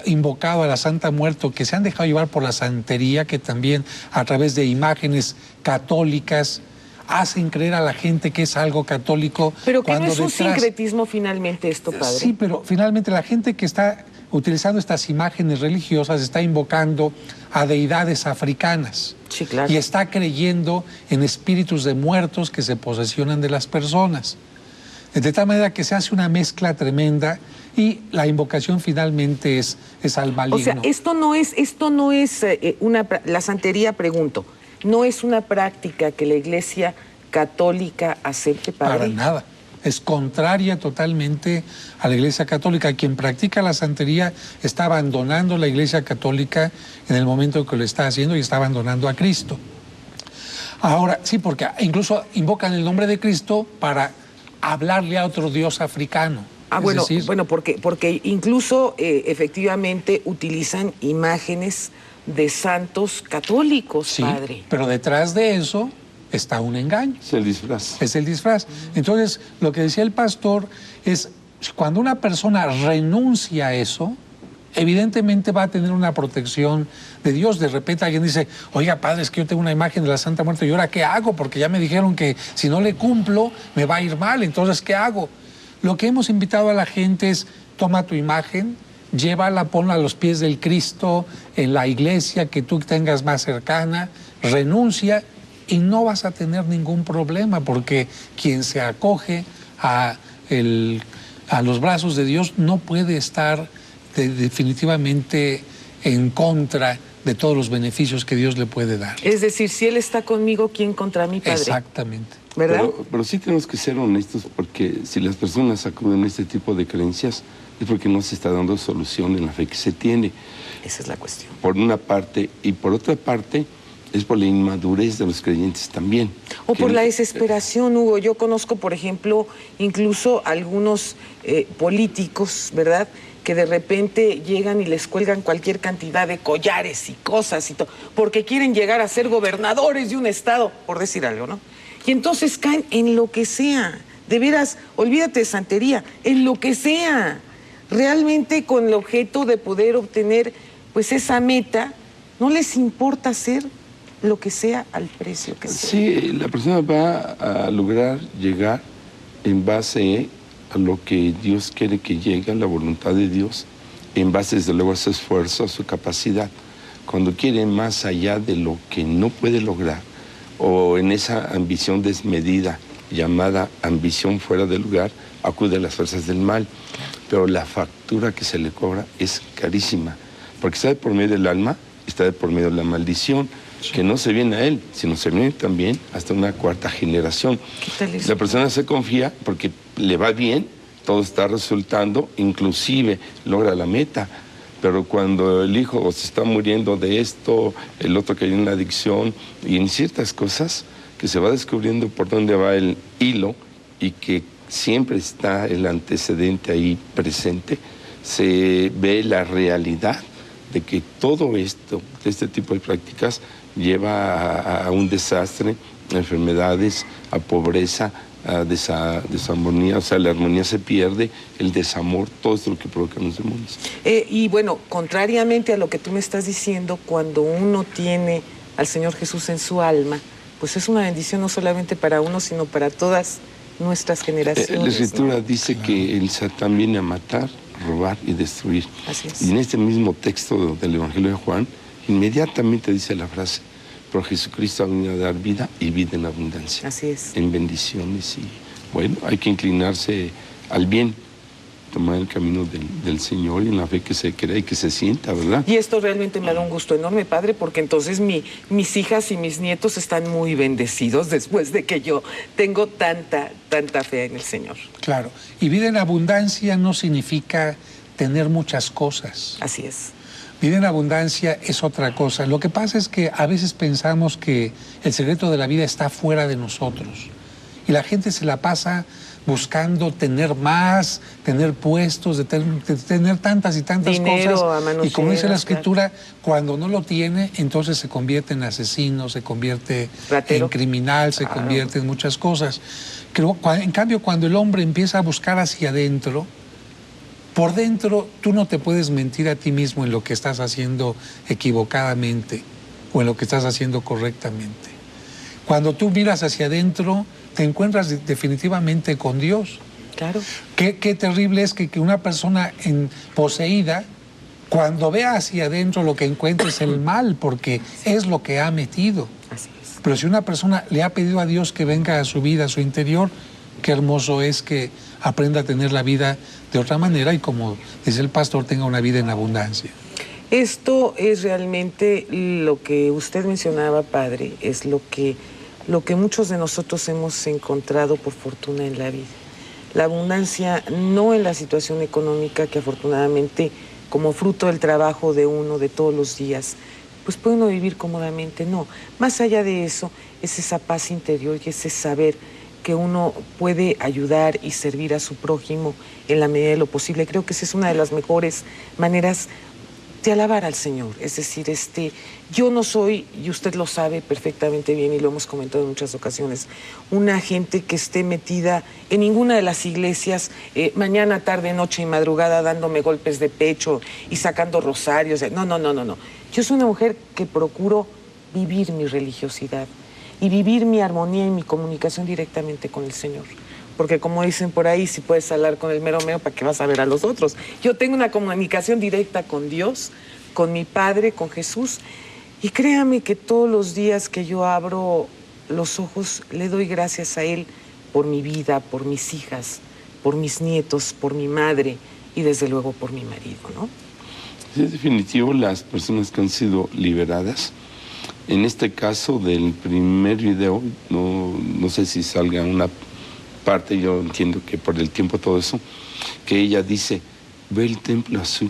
F: invocado a la Santa Muerte, que se han dejado llevar por la santería, que también a través de imágenes católicas hacen creer a la gente que es algo católico.
B: Pero que no es un sincretismo finalmente esto, padre.
F: Sí, pero finalmente la gente que está utilizando estas imágenes religiosas está invocando a deidades africanas.
B: Sí, claro.
F: Y está creyendo en espíritus de muertos que se posesionan de las personas. De tal manera que se hace una mezcla tremenda y la invocación finalmente es al maligno.
B: O sea, esto no es la santería, pregunto, ¿no es una práctica que la Iglesia Católica acepte, padre?
F: Para nada. Es contraria totalmente a la Iglesia Católica. Quien practica la santería está abandonando la Iglesia Católica en el momento que lo está haciendo y está abandonando a Cristo. Ahora, sí, porque incluso invocan el nombre de Cristo para hablarle a otro dios africano.
B: Bueno, porque incluso efectivamente utilizan imágenes de santos católicos,
F: sí,
B: padre.
F: Pero detrás de eso está un engaño.
G: Es el disfraz.
F: Es el disfraz. Entonces, lo que decía el pastor es, cuando una persona renuncia a eso, evidentemente va a tener una protección de Dios. De repente alguien dice, oiga, padre, es que yo tengo una imagen de la Santa Muerte, ¿y ahora qué hago? Porque ya me dijeron que si no le cumplo, me va a ir mal, entonces, ¿qué hago? Lo que hemos invitado a la gente es, toma tu imagen, llévala, ponla a los pies del Cristo en la iglesia que tú tengas más cercana, renuncia y no vas a tener ningún problema, porque quien se acoge a los brazos de Dios no puede estar definitivamente en contra de todos los beneficios que Dios le puede dar.
B: Es decir, si Él está conmigo, ¿quién contra mí, padre?
F: Exactamente.
B: ¿Verdad?
G: Pero sí tenemos que ser honestos, porque si las personas acuden a este tipo de creencias es porque no se está dando solución en la fe que se tiene.
B: Esa es la cuestión.
G: Por una parte, y por otra parte es por la inmadurez de los creyentes también.
B: O por la desesperación, Hugo. Yo conozco, por ejemplo, incluso algunos políticos, ¿verdad?, que de repente llegan y les cuelgan cualquier cantidad de collares y cosas y todo, porque quieren llegar a ser gobernadores de un estado, por decir algo, ¿no? Y entonces caen en lo que sea. De veras, olvídate de santería, en lo que sea. Realmente con el objeto de poder obtener, pues, esa meta, no les importa hacer lo que sea al precio que sea.
G: Sí, la persona va a lograr llegar en base a lo que Dios quiere que llegue, a la voluntad de Dios, en base desde luego a su esfuerzo, a su capacidad. Cuando quiere más allá de lo que no puede lograr, o en esa ambición desmedida, llamada ambición fuera de lugar, acude a las fuerzas del mal. Pero la factura factura que se le cobra es carísima, porque está de por medio del alma, está de por medio de la maldición, que no se viene a él, sino se viene también hasta una cuarta generación. La persona se confía porque le va bien, todo está resultando, inclusive logra la meta, pero cuando el hijo se está muriendo de esto, el otro cayó en la adicción y en ciertas cosas que se va descubriendo por dónde va el hilo y que siempre está el antecedente ahí presente, se ve la realidad de que todo esto, este tipo de prácticas, lleva a un desastre, a enfermedades, a pobreza, a desarmonía, o sea, la armonía se pierde, el desamor, todo esto es lo que provocan los demonios.
B: Y bueno, contrariamente a lo que tú me estás diciendo, cuando uno tiene al Señor Jesús en su alma, pues es una bendición no solamente para uno, sino para todas nuestras generaciones.
G: La Escritura
B: ¿no?
G: dice que el Satán viene a matar, robar y destruir.
B: Así es.
G: Y en este mismo texto del Evangelio de Juan, inmediatamente dice la frase, pero Jesucristo ha venido a dar vida y vida en abundancia.
B: Así es.
G: En bendiciones y, bueno, hay que inclinarse al bien, tomar el camino del Señor y en la fe que se crea y que se sienta, ¿verdad?
B: Y esto realmente me da un gusto enorme, Padre, porque entonces mis hijas y mis nietos están muy bendecidos después de que yo tengo tanta fe en el Señor.
F: Claro, y vida en abundancia no significa tener muchas cosas.
B: Así es.
F: Vida en abundancia es otra cosa. Lo que pasa es que a veces pensamos que el secreto de la vida está fuera de nosotros. Y la gente se la pasa buscando tener más, tener puestos, de tener tantas y tantas
B: dinero,
F: cosas. Y como dice la Escritura, claro, cuando no lo tiene, entonces se convierte en asesino, se convierte en criminal, se convierte en muchas cosas. En cambio, cuando el hombre empieza a buscar hacia adentro, por dentro, tú no te puedes mentir a ti mismo en lo que estás haciendo equivocadamente o en lo que estás haciendo correctamente. Cuando tú miras hacia adentro, te encuentras definitivamente con Dios.
B: Claro.
F: Qué terrible es que una persona poseída, cuando vea hacia adentro lo que encuentra es el mal, porque es lo que ha metido.
B: Así es.
F: Pero si una persona le ha pedido a Dios que venga a su vida, a su interior, qué hermoso es que aprenda a tener la vida de otra manera y, como dice el pastor, tenga una vida en abundancia.
B: Esto es realmente lo que usted mencionaba, Padre, es lo que muchos de nosotros hemos encontrado por fortuna en la vida. La abundancia no en la situación económica que afortunadamente, como fruto del trabajo de uno de todos los días, pues puede uno vivir cómodamente, no. Más allá de eso, es esa paz interior y ese saber que uno puede ayudar y servir a su prójimo en la medida de lo posible. Creo que esa es una de las mejores maneras de alabar al Señor. Es decir, yo no soy, y usted lo sabe perfectamente bien y lo hemos comentado en muchas ocasiones, una gente que esté metida en ninguna de las iglesias mañana, tarde, noche y madrugada dándome golpes de pecho y sacando rosarios. No. Yo soy una mujer que procuro vivir mi religiosidad y vivir mi armonía y mi comunicación directamente con el Señor. Porque como dicen por ahí, si puedes hablar con el mero mero, ¿para qué vas a ver a los otros? Yo tengo una comunicación directa con Dios, con mi Padre, con Jesús. Y créame que todos los días que yo abro los ojos, le doy gracias a Él por mi vida, por mis hijas, por mis nietos, por mi madre y desde luego por mi marido, ¿no?
G: Sí, es definitivo, las personas que han sido liberadas. En este caso del primer video, no sé si salga una parte, yo entiendo que por el tiempo todo eso, que ella dice, ve el templo azul,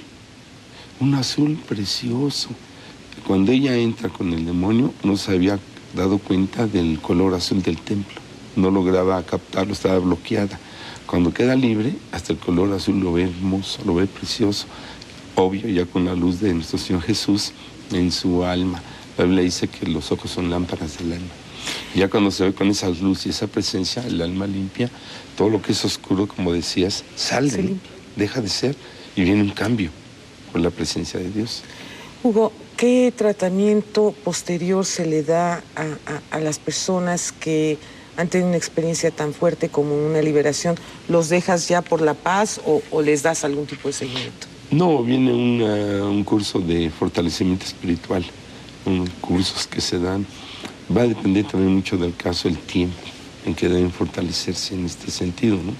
G: un azul precioso. Cuando ella entra con el demonio, no se había dado cuenta del color azul del templo, no lograba captarlo, estaba bloqueada. Cuando queda libre, hasta el color azul lo ve hermoso, lo ve precioso, obvio, ya con la luz de nuestro Señor Jesús en su alma. La Biblia dice que los ojos son lámparas del alma. Ya cuando se ve con esa luz y esa presencia, el alma limpia, todo lo que es oscuro, como decías, sale, deja de ser y viene un cambio con la presencia de Dios.
B: Hugo, ¿qué tratamiento posterior se le da a las personas que han tenido una experiencia tan fuerte como una liberación? ¿Los dejas ya por la paz o les das algún tipo de seguimiento?
G: No, viene un curso de fortalecimiento espiritual, cursos que se dan. Va a depender también mucho del caso, el tiempo en que deben fortalecerse en este sentido, ¿no?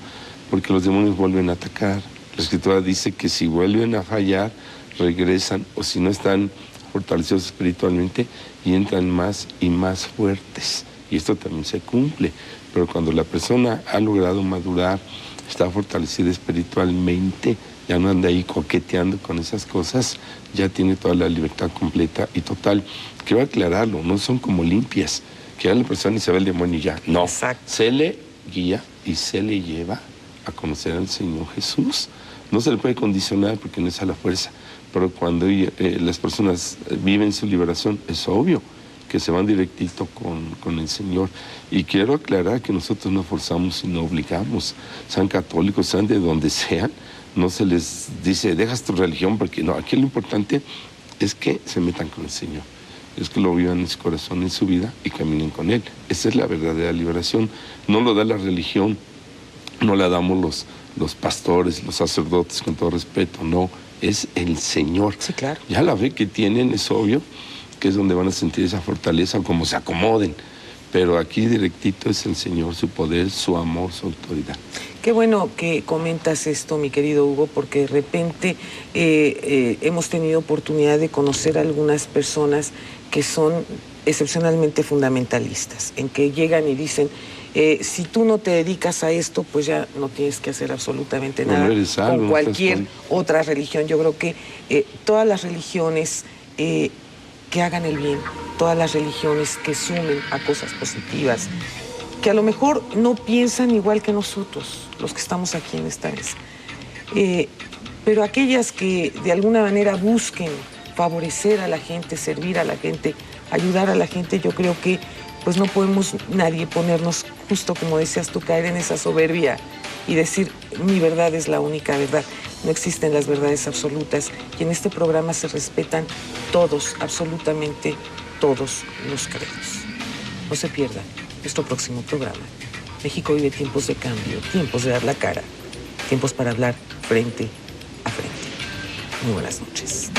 G: Porque los demonios vuelven a atacar, La Escritura dice que si vuelven a fallar, regresan, o si no están fortalecidos espiritualmente, y entran más y más fuertes. Y esto también se cumple. Pero cuando la persona ha logrado madurar, está fortalecida espiritualmente, ya no anda ahí coqueteando con esas cosas, ya tiene toda la libertad completa y total. Quiero aclararlo, no son como limpias, que ya la persona y se ve el demonio y ya. No, se le guía y se le lleva a conocer al Señor Jesús. No se le puede condicionar porque no es a la fuerza, pero cuando las personas viven su liberación, es obvio que se van directito con el Señor. Y quiero aclarar que nosotros no forzamos y no obligamos. Sean católicos, sean de donde sean, no se les dice, dejas tu religión, porque no, aquí lo importante es que se metan con el Señor. Es que lo vivan en su corazón, en su vida, y caminen con Él. Esa es la verdadera liberación. No lo da la religión, no la damos los pastores, los sacerdotes, con todo respeto, no, es el Señor.
B: Sí, claro.
G: Ya la fe que tienen es obvio que es donde van a sentir esa fortaleza, como se acomoden. Pero aquí directito es el Señor, su poder, su amor, su autoridad.
B: Qué bueno que comentas esto, mi querido Hugo, porque de repente hemos tenido oportunidad de conocer a algunas personas que son excepcionalmente fundamentalistas, en que llegan y dicen, si tú no te dedicas a esto, pues ya no tienes que hacer absolutamente nada con cualquier otra religión. Yo creo que todas las religiones que hagan el bien, todas las religiones que sumen a cosas positivas, que a lo mejor no piensan igual que nosotros, los que estamos aquí en esta mesa, pero aquellas que de alguna manera busquen favorecer a la gente, servir a la gente, ayudar a la gente, yo creo que pues no podemos nadie ponernos, justo como decías tú, caer en esa soberbia y decir, mi verdad es la única verdad. No existen las verdades absolutas y en este programa se respetan todos, absolutamente todos los credos. No se pierdan nuestro próximo programa. México vive tiempos de cambio, tiempos de dar la cara, tiempos para hablar frente a frente. Muy buenas noches.